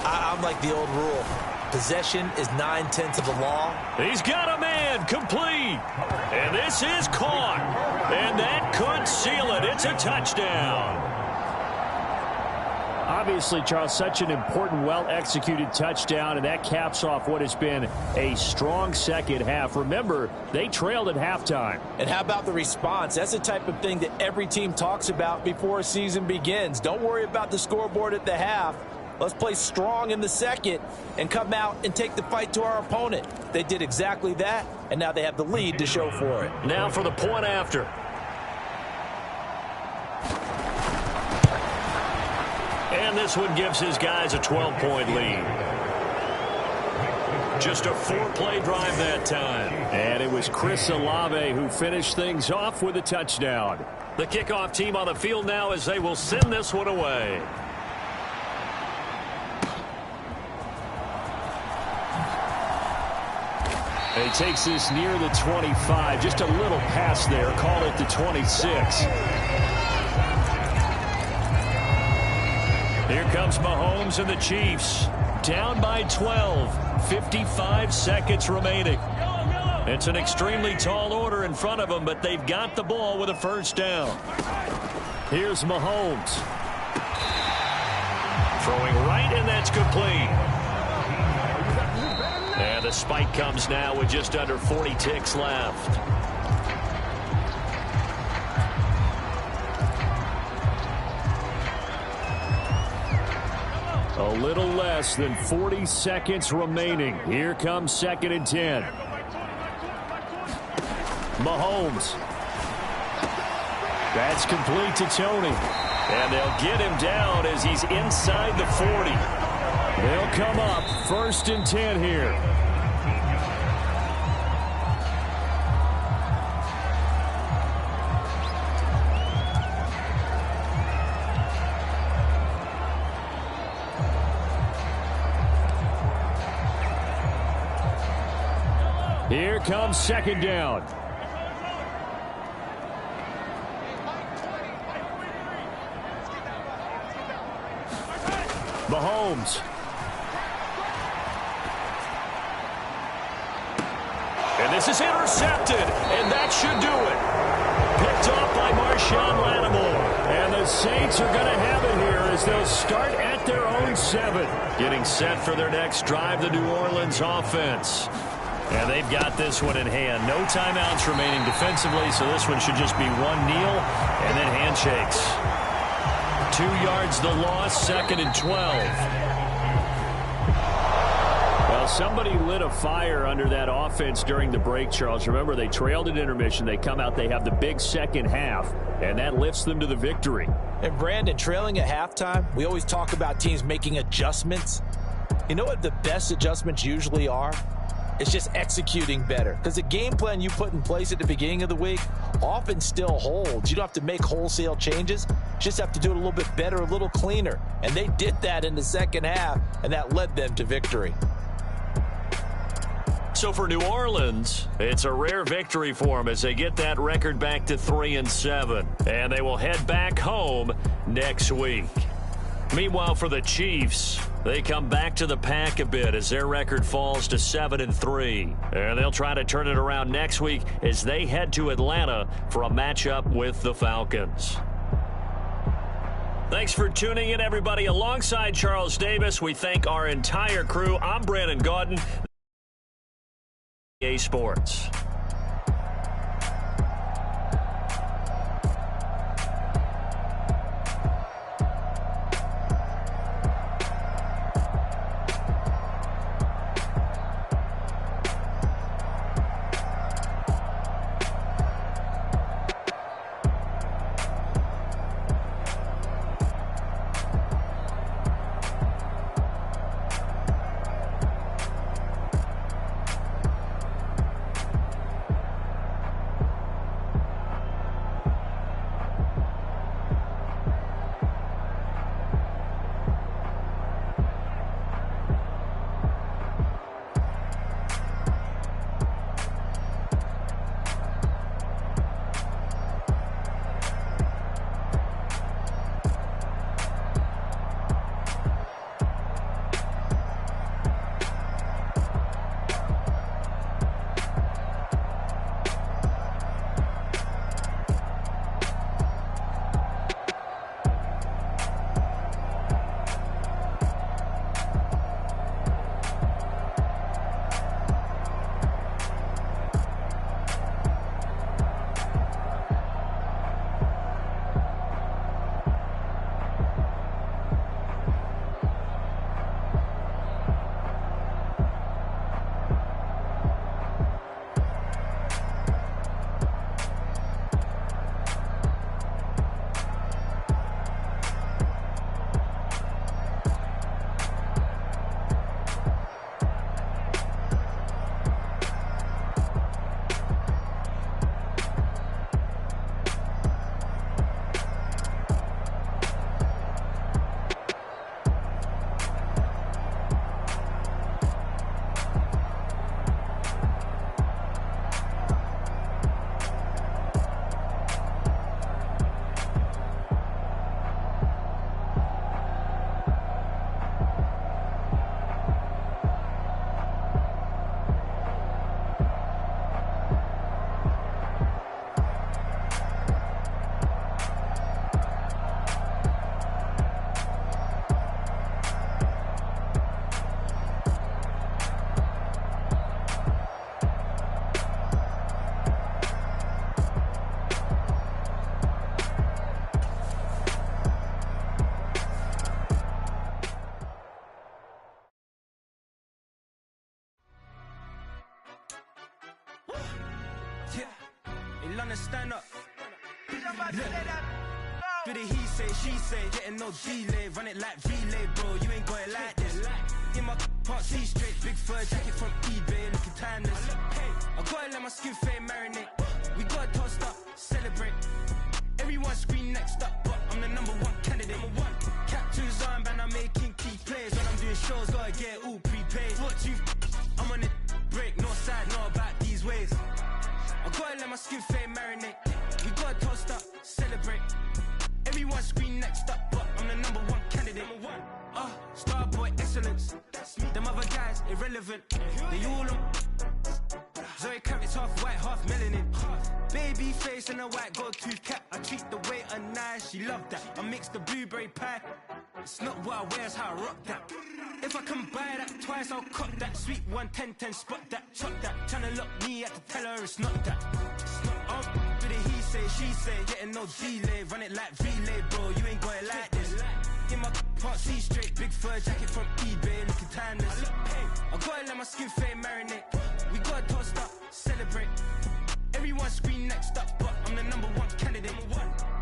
I'm like the old rule. Possession is 9/10 of the law. He's got a man, complete. And this is caught. And that could seal it. It's a touchdown. Obviously, Charles, such an important, well-executed touchdown, and that caps off what has been a strong second half. Remember, they trailed at halftime. And how about the response? That's the type of thing that every team talks about before a season begins. Don't worry about the scoreboard at the half. Let's play strong in the second and come out and take the fight to our opponent. They did exactly that, and now they have the lead to show for it. Now for the point after. And this one gives his guys a 12-point lead. Just a 4-play drive that time. And it was Chris Olave who finished things off with a touchdown. The kickoff team on the field now as they will send this one away. He takes this near the 25. Just a little pass there. Call it the 26. Here comes Mahomes and the Chiefs. Down by 12. 55 seconds remaining. It's an extremely tall order in front of them, but they've got the ball with a first down. Here's Mahomes. Throwing right, and that's complete. And the spike comes now with just under 40 ticks left. A little less than 40 seconds remaining. Here comes 2nd and 10. Mahomes. That's complete to Tony. And they'll get him down as he's inside the 40. They'll come up 1st and 10 here. Here comes 2nd down. Mahomes. And this is intercepted, and that should do it. Picked off by Marshawn Lattimore. And the Saints are going to have it here as they'll start at their own 7. Getting set for their next drive, the New Orleans offense. And they've got this one in hand. No timeouts remaining defensively, so this one should just be one kneel and then handshakes. 2 yards the loss, 2nd and 12. Well, somebody lit a fire under that offense during the break, Charles. Remember, they trailed at intermission. They come out, they have the big second half, and that lifts them to the victory. And Brandon, trailing at halftime, we always talk about teams making adjustments. You know what the best adjustments usually are? It's just executing better. Because the game plan you put in place at the beginning of the week often still holds. You don't have to make wholesale changes. You just have to do it a little bit better, a little cleaner. And they did that in the second half, and that led them to victory. So for New Orleans, it's a rare victory for them as they get that record back to 3-7. And they will head back home next week. Meanwhile, for the Chiefs, they come back to the pack a bit as their record falls to 7-3. And they'll try to turn it around next week as they head to Atlanta for a matchup with the Falcons. Thanks for tuning in, everybody. Alongside Charles Davis, we thank our entire crew. I'm Brandon Gaudin, EA Sports. London, stand up. Look. Do the he say, she say, getting no delay. Run it like relay, bro, you ain't got it like this. In my part C straight, big fur jacket from eBay, looking timeless. I gotta let my skin fade marinate. We gotta toast up, celebrate. Everyone scream next up, but I'm the #1 candidate. Captain's armband, I'm making key plays. When I'm doing shows, gotta get all prepaid. What you, I'm on it, break, no side, no about these ways. I gotta let my skin fade marinate. We gotta toast up, celebrate. Everyone scream next up, but I'm the #1 candidate. Starboy excellence. Them other guys irrelevant. They all on. Zoe Kravitz half white, half melanin. Baby face and a white gold tooth cap. I treat the waiter nice, she love that. I mix the blueberry pie. It's not what I wear, it's how I rock that. If I can buy that twice, I'll cop that. Sweet 110, spot that, chop that. Tryna lock me, I have to tell her it's not that. Do the he say, she say, getting no delay. Run it like relay, bro, you ain't got it like this. In my part C straight, big fur jacket from eBay, looking timeless. I gotta let my skin fade marinate. We gotta toast up, celebrate. Everyone scream next up, but I'm the #1 candidate.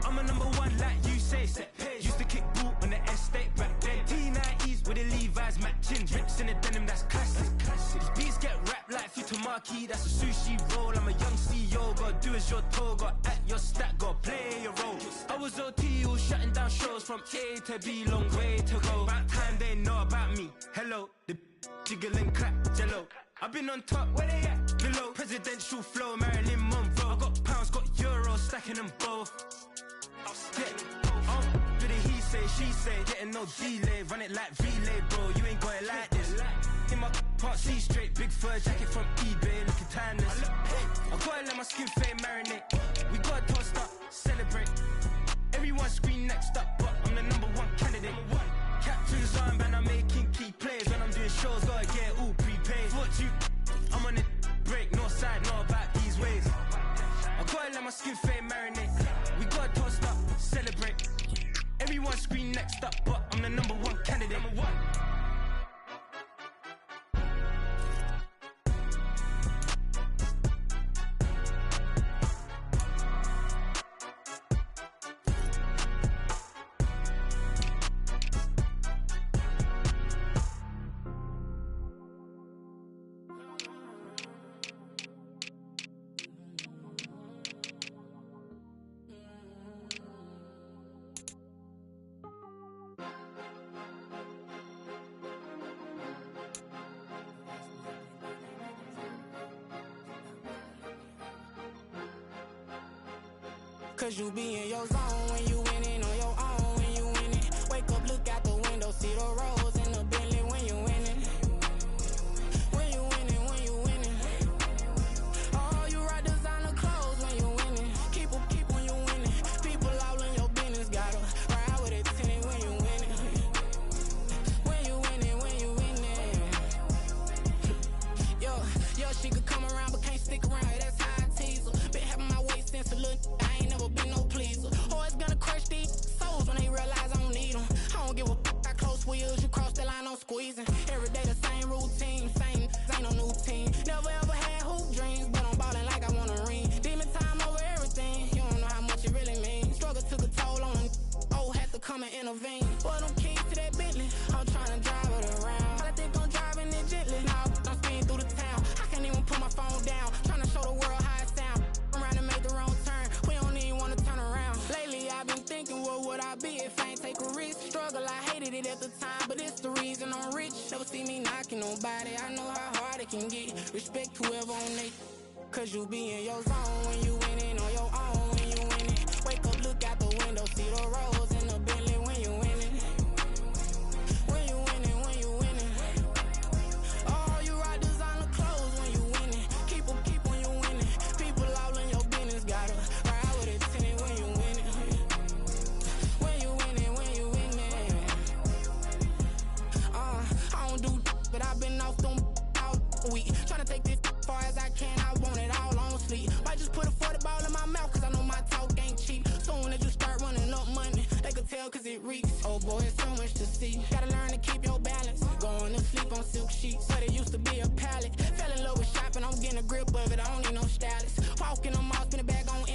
I'm a #1 like you say, set page. Used to kick boot on the estate back then. T90s with the Levi's matching. Rips in the denim, that's classic. These beats get wrapped like Futamaki, that's a sushi roll. I'm a young CEO, gotta do as you're told. Gotta act your stat, gotta play your role. I was OT, all shutting down shows from A to B, long way to go. About time they know about me. Hello, the jiggle and clap, jello. I've been on top, where they at? Below, presidential flow, Marilyn Monroe. I got pounds, got euros, stacking them both. Yeah, do the he say, she say, getting no delay. Run it like relay, bro, you ain't got it like this. In my part C straight, big fur jacket from eBay, looking timeless. I gotta let my skin fade marinate. We gotta toast up, celebrate. Everyone scream next up, but I'm the #1 candidate. Captain's armband, I'm making key plays. When I'm doing shows, gotta get all prepaid. What you, I'm on it, break, no side, no about these ways. I gotta let my skin fade marinate. We gotta toast up, celebrate. Everyone scream next up, but I'm the #1 candidate. Cause you be in your zone when you winning on your own when you winning. Wake up, look out the window, see the rose in the Bentley when you winning. When you winning, when you winning. Oh, you rock designer clothes when you winning. Keep when you winning. People all in your business, gotta ride with it tinted when you winning. When you winning, when you winning. Yo, she could come around but can't stick around, that's how I tease her. Been having my weight since a little, I ain't never been no pleaser. Always gonna crush these souls when they realize I don't need them. I don't give a f***, I close wheels, you cross the line, I'm squeezing. Every day the same routine, same, ain't no new team. Never ever had hoop dreams, but I'm ballin' like I want a ring. Demon time over everything, you don't know how much it really means. Struggle took a toll on them, had to come and intervene. Boy, them keys to that Bentley, I'm tryna drive it around. I think I'm driving it gently, now I'm speeding through the town. I can't even put my phone down, tryna show the world how it sound. Around and make the wrong turn, we don't even wanna turn around. Lately I've been thinking, what would I be if I ain't take a risk? Struggle, I hated it at the time, but it's the reason I'm rich. Never see me knocking nobody, I know how hard it can get. Respect whoever on they, cause you be in your zone when you winning on your own when you winning. Wake up, look out the window, see the rose in the Bentley when you winning. When you winning, when you winning. Oh, you rock designer clothes when you winning. Keep when you winning. People all in your business, gotta ride with it tinted when you winning. When you winning, when you winning. I don't do but I've been off them all week. Tryna take this far as I can, I want it all on sleep. Might just put a 40 ball in my mouth, cause I know my talk ain't cheap. Soon as you start running up money, they could tell cause it reeks. Oh boy, it's so much to see. Gotta learn to keep your balance. Going to sleep on silk sheets, but it used to be a pallet. Fell in love with shopping, I'm getting a grip of it, I don't need no stylist. Walking them off, spin it back on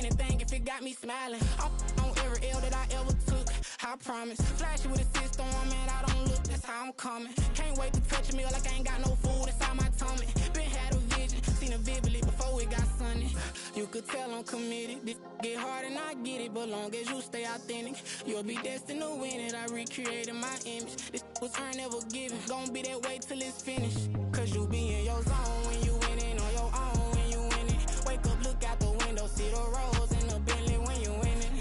got me smiling. I'm on every L that I ever took, I promise. Flashy with a system, man, I don't look, that's how I'm coming. Can't wait to touch a meal like I ain't got no food inside my tummy. Been had a vision, seen it vividly before it got sunny. You could tell I'm committed. This get hard and I get it, but long as you stay authentic, you'll be destined to win it. I recreated my image. This was earned, never given. Gonna be that way till it's finished. Cause you be in your zone when you winning on your own when you winning. Wake up, look out the window, see the rose in the Bentley when you winning.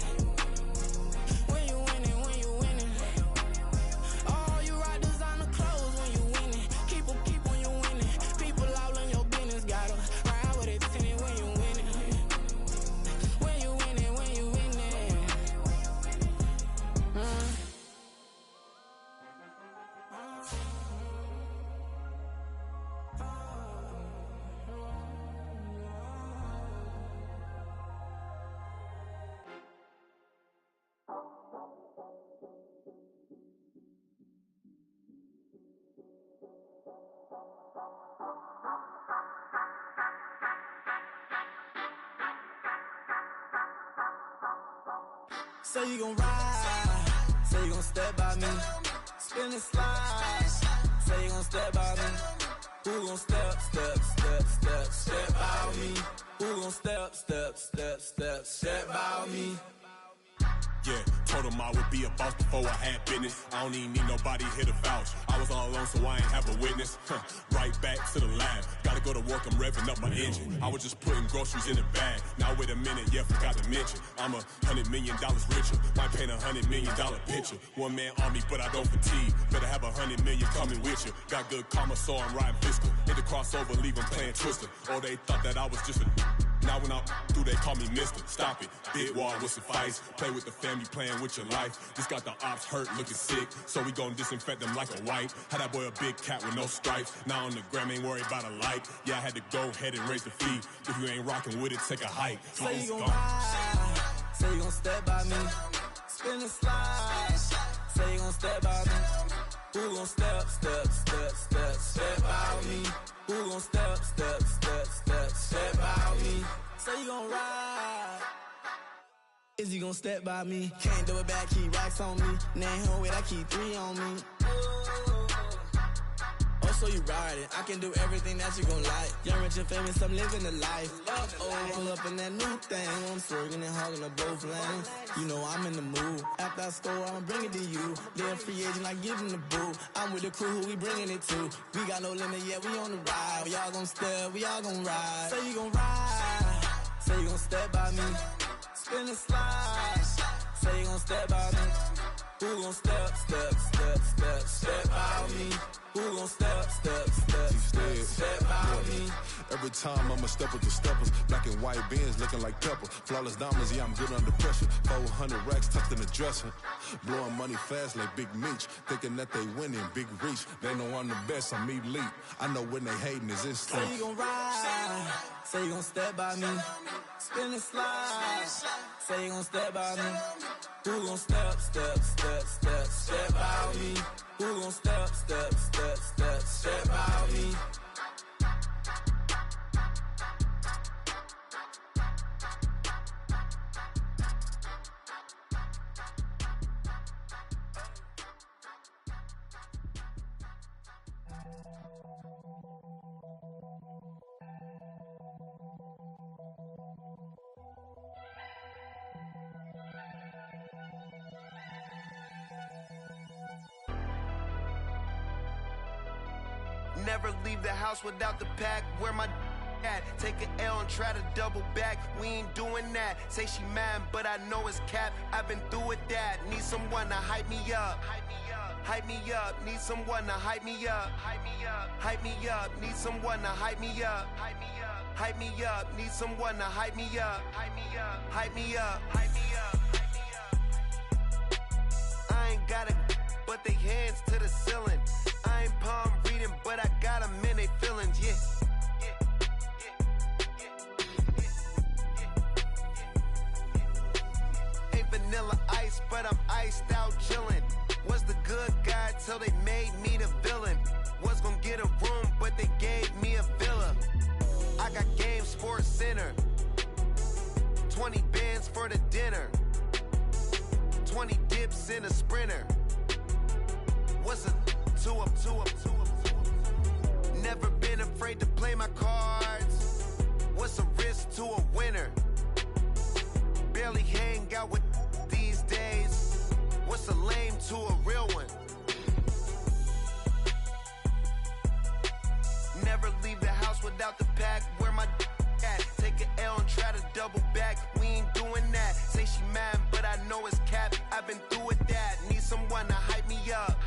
When you winning, when you winning. Oh, you rock designer clothes when you winning. Keep when you winning. People all in your business, gotta ride with it tinted when you winning. When you winning, when you winning. Say you gon' ride, say you gon' step by me, spin and slide, say you gon' step by me. Who gon' step by me? Who gon' step by me? Yeah, told him I would be a boss before I had business. I don't even need nobody here to vouch. I was all alone, so I ain't have a witness. Right back to the lab. Gotta go to work, I'm revving up my engine. I was just putting groceries in a bag. Now wait a minute, yeah, forgot to mention. I'm $100 million richer. Might paint $100 million picture. One man army, but I don't fatigue. Better have 100 million coming with you. Got good karma, so I'm riding fiscal. Hit the crossover, leave them playing Twister. Oh, they thought that I was just a... Now when I'm through, they call me Mister. Stop it. Big wall with some fights. Play with the family, playing with your life. Just got the ops hurt, looking sick. So we gon' disinfect them like a wipe. Had that boy a big cat with no stripes. Now on the gram, ain't worried about a light. Yeah, I had to go ahead and raise the fee. If you ain't rocking with it, take a hike. Say you gon' ride. Say you gon' step by me. Spin and slide. Say you gon' step by me. Who gon' step by me? Who gon' step by me? Say you gon' ride. Is he gon' step by me? Can't do it back, keep racks on me. Name home with I keep 3 on me. Oh, so you riding. I can do everything that you gon' like. Young, rich, and famous, I'm living the life. Pull up in that new thing. I'm swerving and hogging up both lanes. You know I'm in the mood. After I score, I'ma bring it to you. They're a free agent, I give them the boo. I'm with the crew, who we bringing it to. We got no limit, yeah, we on the ride. We all gon' step, we all gon' ride. Say you gon' ride. Say you gon' step by me. Spin and slide. Say you gon' step by me. Who gon' step by me? Who gon' step by me? Every time I'ma step with the steppers. Black and white Benz looking like pepper. Flawless diamonds, yeah, I'm good under pressure. 400 racks tucked in the dresser. Blowing money fast like Big Meech. Thinking that they winning, big reach. They know I'm the best, I'm elite. I know when they hating is instinct. Say you gon' ride. Say you gon' step by me. Spin and slide. Say you gon' step by me. Who gon' step by me? Who gon' step by me? Never leave the house without the pack. Where my at? Take an L and try to double back. We ain't doing that. Say she mad, but I know it's cap. I've been through with that. Need someone to hype me up. Hype me up. Need someone to hype me up. Hype me up. Need someone to hype me up. Hype me up. Need someone to hype me up. Hype me up. I ain't got a, but they hands to the ceiling. I ain't palm reading, but I got them in they feelings, yeah. Ain't vanilla ice, but I'm iced out chillin'. Was the good guy till they made me the villain. Was gonna get a room, but they gave me a villa. I got game, Sports Center. 20 bands for for the dinner. 20 dips in a sprinter. What's a two up? Never been afraid to play my cards. What's a risk to a winner? Barely hang out with these days. What's a lame to a real one? Never leave the house without the pack. Where my at? Take an L and try to double back. We ain't doing that. Say she mad, but I know it's cap. I've been through with that. Need someone to hype me up.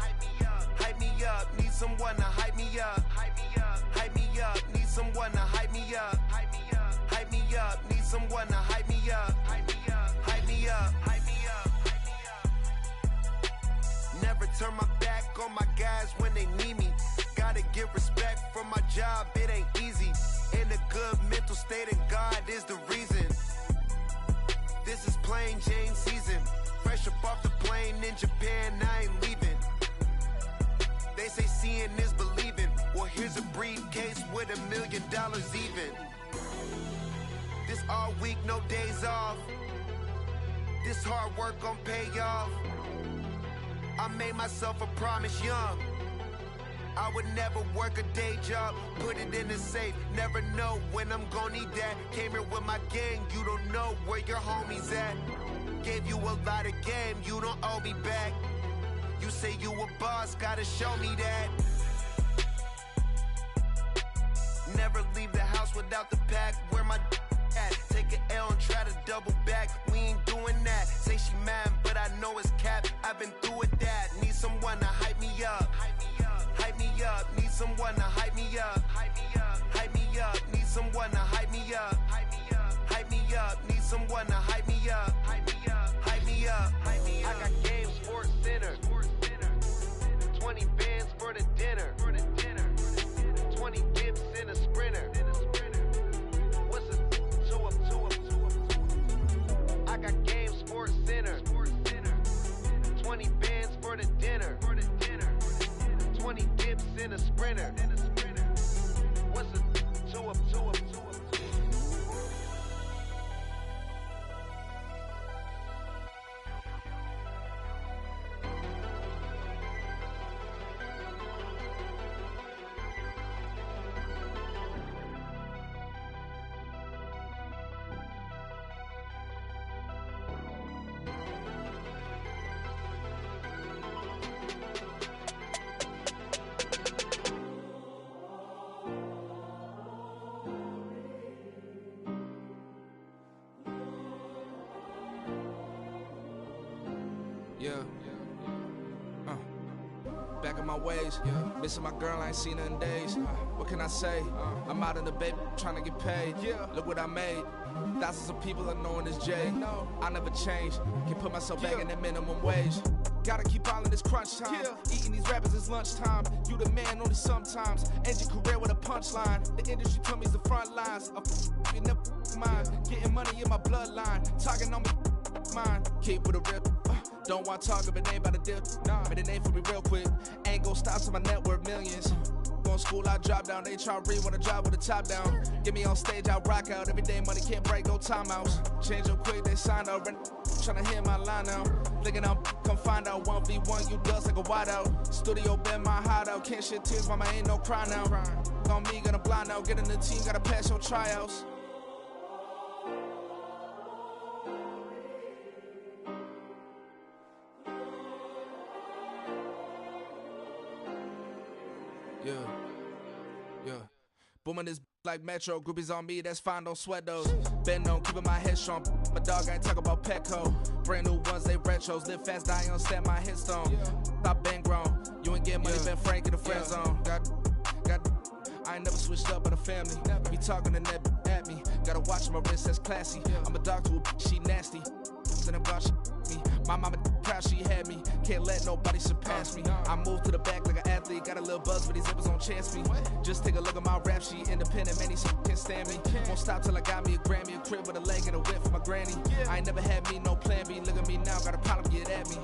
Hype me up. Need someone to hype me up. Hype me up. Need someone to hype me up. Hype me up. Need someone to hype me up. Hype me up. Never turn my back on my guys when they need me. Gotta get respect from my job, it ain't easy. In a good mental state and God is the reason. This is plain Jane season. Fresh up off the plane in Japan, I ain't leaving. They say seeing is believing. Well, here's a briefcase with $1 million even. This all week, no days off. This hard work gon' pay off. I made myself a promise young. I would never work a day job, put it in the safe. Never know when I'm gon' need that. Came here with my gang, you don't know where your homies at. Gave you a lot of game, you don't owe me back. You say you a boss, gotta show me that. Never leave the house without the pack. Where my at? Take an L and try to double back. We ain't doing that. Say she mad, but I know it's cap. I've been through with that. Need someone to hype me up. Hype me up. Need someone to hype me up. Hype me up. Need someone to hype me up. Hype me up. Need someone to hype me up. Hype me up. I got game, Sports Center. 20 bands for the dinner. 20 dips in a sprinter. What's a two up? I got game, Sports Center. 20 bands for the dinner. 20 dips in a sprinter. What's a two up? Back in my ways, missing my girl, I ain't seen her in days. What can I say? I'm out in the baby, trying to get paid. Look what I made. Thousands of people are knowing this Jay. I never change. Can put myself back in that minimum wage. Gotta keep all in this crunch time. Eating these rappers is lunchtime. You the man only sometimes. End your career with a punchline. The industry told me it's the front lines. You never mine. Getting money in my bloodline. Talking on me, mine. Keep with a rip. Don't want to talk if it ain't about a dip. Made a name for me real quick. Ain't gon' stop till my net worth millions. Going school, I drop down. They try to read when I drive with the top down. Get me on stage, I rock out. Every day money can't break, no timeouts. Change up quick, they signed up. Tryna hear my line now. Thinking I'm come find out 1v1, you dust like a wideout. Studio been my hideout. Can't shed tears, mama ain't no cry now. On me, gonna blind out. Get in the team, gotta pass your tryouts. Yeah. Booming this like Metro. Groupies on me, that's fine, don't sweat those. Been on, keeping my head strong. My dog, I ain't talk about Petco. Brand new ones, they retros. Live fast, die on, stand my headstone. Stop been grown. You ain't getting money, been Frank in the friend zone. Got. I ain't never switched up on the family. Be talking to that at me. Gotta watch my wrist, that's classy. I'm a dog to a she nasty. And about me. My mama proud she had me. Can't let nobody surpass me. I move to the back like an athlete. Got a little buzz, but these zippers don't chance me. Just take a look at my rap sheet. Independent, man, these can't stand me. Won't stop till I got me a Grammy, a crib with a leg and a whip for my granny. I ain't never had me, no plan B. Look at me now, got a problem, get at me.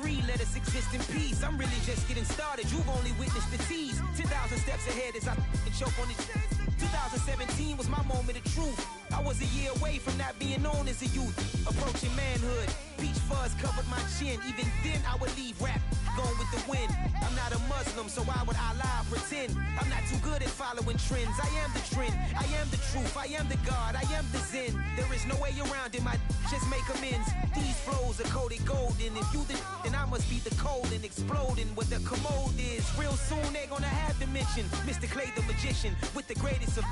3, let us exist in peace. I'm really just getting started, you've only witnessed the tease. 10,000 steps ahead as I choke on this. 2017 was my moment of truth. I was a year away from not being known as a youth. Approaching manhood, peach fuzz covered my chin. Even then I would leave rap going with the wind. I'm not a Muslim, so why would I lie or pretend? I'm not too good at following trends. I am the trend, I am the truth, I am the God, I am the Zen. There is no way around it, just make amends. These flows are coated golden. If you then I must be the cold and exploding what the commode is. Real soon they gonna have to mention Mr. Clay the magician with the greatest of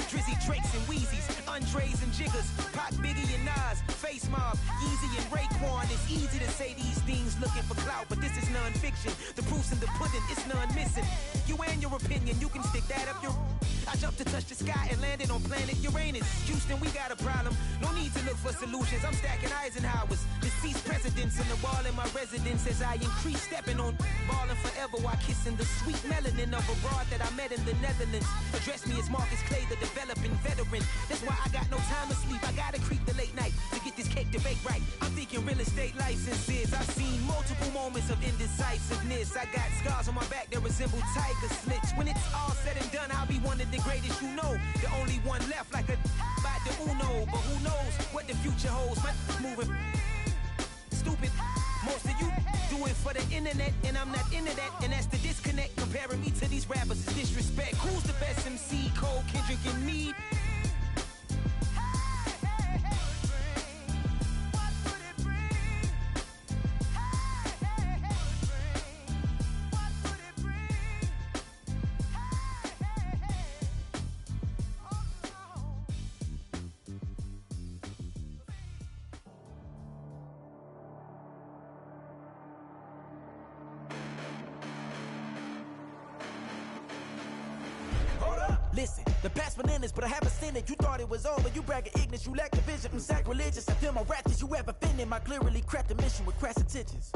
Drizzy, Drakes, and Wheezies, Andres and Jiggers, Pac, Biggie, and Nas, Face Mob, Easy and Raekwon. It's easy to say these things looking for clout, but this is non-fiction. The proof's in the pudding, it's none missing. You and your opinion, you can stick that up your... I jumped to touch the sky and landed on planet Uranus. Houston, we got a problem. No need to look for solutions. I'm stacking Eisenhower's. Deceased presidents in the wall in my residence as I increase stepping on ballin' forever while kissing the sweet melanin of a broad that I met in the Netherlands. Address me as Marcus Clay, the developing veteran. That's why I got no time to sleep. I gotta creep the late night to get this cake to bake right. I'm thinking real estate licenses. I've seen multiple moments of indecisiveness. I got scars on my back that resemble tiger slits. When it's all said and done, I'll be one of the greatest you know. The only one left like a by the Uno. But who knows what the future holds? My moving stupid. Most of you do it for the internet, and I'm not into that. And that's the disconnect. Comparing me to these rappers is disrespect. Who's the best MC? Cole, Kendrick, and me? Listen, the past bananas, but I haven't seen it. You thought it was over, you bragging ignorance, you lack the vision. I'm sacrilegious, I feel my ratchets, you have offended my clearly crafted mission with crass intentions.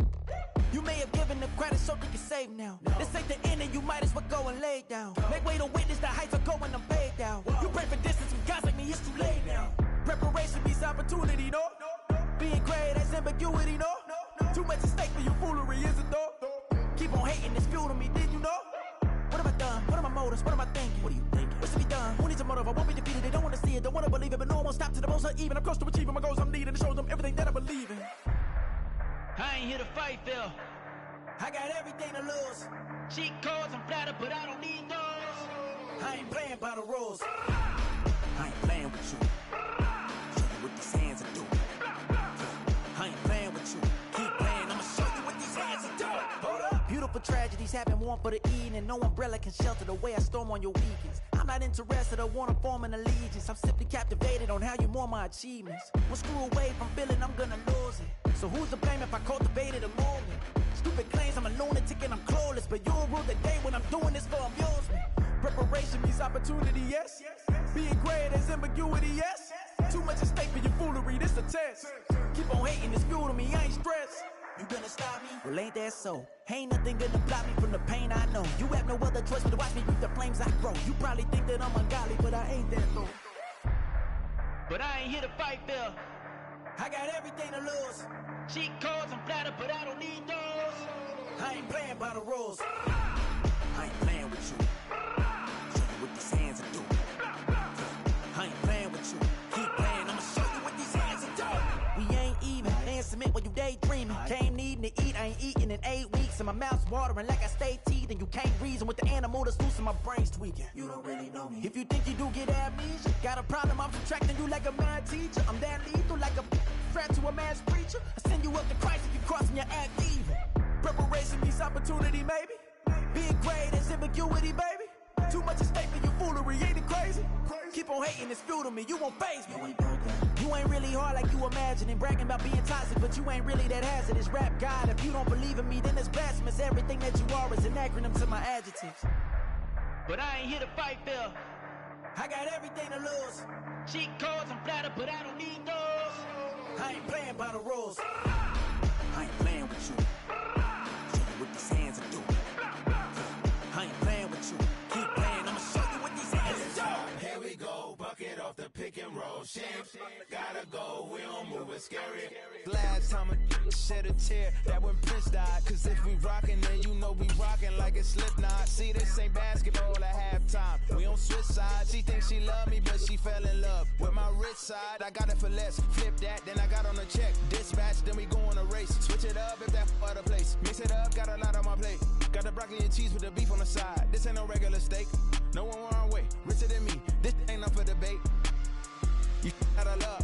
You may have given them credit so they can save now. This ain't the end and you might as well go and lay down. Make way to witness the heights are going, I'm paid down. You pray for distance from guys like me, it's too late now. Preparation means opportunity, no? Being great, that's ambiguity, no? Too much at stake for your foolery, is it though? Keep on hating, it's fuel to me, did you know? What have I done? What are my motives? What am I thinking? What are you thinking? What should be done? Who needs a motive? I won't be defeated. They don't want to see it, don't want to believe it, but no one won't stop to the most uneven. I'm close to achieving my goals. I'm needing to show them everything that I believe in. I ain't here to fight, Phil. I got everything to lose. Cheat codes, I'm flattered, but I don't need those. I ain't playing by the rules. I ain't playing with you. Show you what these hands are doing. I ain't playing with you. Keep playing, I'ma show you what these hands are doing. Hold up. Beautiful tragedies happen, one for the eating, and no umbrella can shelter the way I storm on your weekends. I'm not interested or want to form an allegiance. I'm simply captivated on how you mourn my achievements. One screw away from feeling I'm gonna lose it. So who's to blame if I cultivated a movement? Stupid claims I'm a lunatic and I'm clueless, but you'll rule the day when I'm doing this for amusement. Preparation means opportunity, yes. Being great is ambiguity, yes. Too much at stake for your foolery, this a test. Keep on hating, it's fuel to me, I ain't stressed. You gonna stop me? Well, ain't that so? Ain't nothing gonna block me from the pain I know. You have no other choice but to watch me with the flames I grow. You probably think that I'm ungodly, but I ain't that though. But I ain't here to fight, Phil. I got everything to lose. Cheat codes, I'm flattered, but I don't need those. I ain't playing by the rules. I ain't playing with you. Show you what these hands are doing. I ain't playing with you. Keep playing, I'ma show you what these hands are doing. We ain't even. Ain't submit while you daydreaming. Came needing to eat, I ain't eating in 8 weeks. And my mouth's watering like I stay teeth. And you can't reason with the animal that's loose and my brain's tweaking. You don't really know me. If you think you do get amnesia, got a problem, I'm subtracting you like a mad teacher. I'm that lethal like a threat to a mass preacher. I send you up to Christ if you crossing your act evil. Preparation means opportunity, maybe. Being great is ambiguity, baby. Too much at stake for your foolery, ain't it crazy? Keep on hating, it's fuel to me, you won't faze me. You ain't really hard like you imagining. Bragging about being toxic, but you ain't really that hazardous. Rap God, if you don't believe in me, then it's blasphemous. Everything that you are is an acronym to my adjectives. But I ain't here to fight, Phil. I got everything to lose. Cheat codes, I'm flattered, but I don't need those. I ain't playing by the rules. I ain't playing with you. Show you what these hands are doing. I ain't playing with you. Keep playing, I'ma show you what these hands are doing. Here we go, bucket off the pick and roll. Shit, gotta go, we don't move it scary. Last time a shed a tear, that when Prince died. Cause if we rockin', then you know we rockin' like it's Slipknot. See, this ain't basketball at halftime. We don't switch sides. She thinks she love me, but she fell in love with my rich side. I got it for less. Flip that, then I got on a check. Dispatch, then we go on a race. Switch it up if that other place. Mix it up, got a lot on my plate. Got the broccoli and cheese with the beef on the side. This ain't no regular steak. No one wrong way. Richer than me. This ain't up for debate. You out of luck.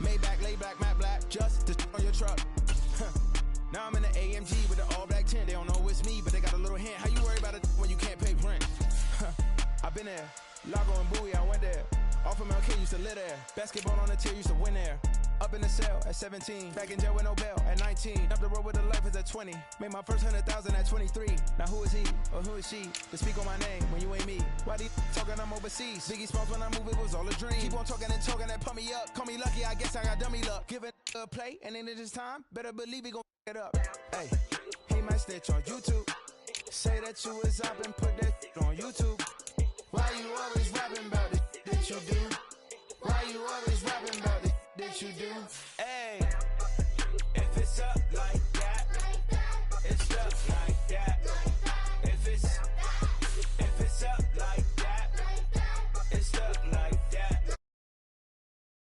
Maybach, lay back, matte black. Just to on your truck. Now I'm in the AMG with the all black tint. They don't know it's me, but they got a little hint. How you worry about it when you can't pay rent? I've been there. Lago and Bowie, I went there. Off of MLK, used to live there. Basketball on the tier, used to win there. Up in the cell at 17. Back in jail with no bail at 19. Up the road with the life is at 20. Made my first 100,000 at 23. Now who is he or who is she to speak on my name when you ain't me? Why these talking I'm overseas? Biggie Smalls when I move, it was all a dream. Keep on talking and pump me up. Call me lucky, I guess I got dummy luck. Give it a play and then it is time. Better believe he gon' it up. Hey, he might snitch on YouTube. Say that you was up and put that on YouTube. Why you always rapping about it that you do? Why you always rapping about it that you do? Hey.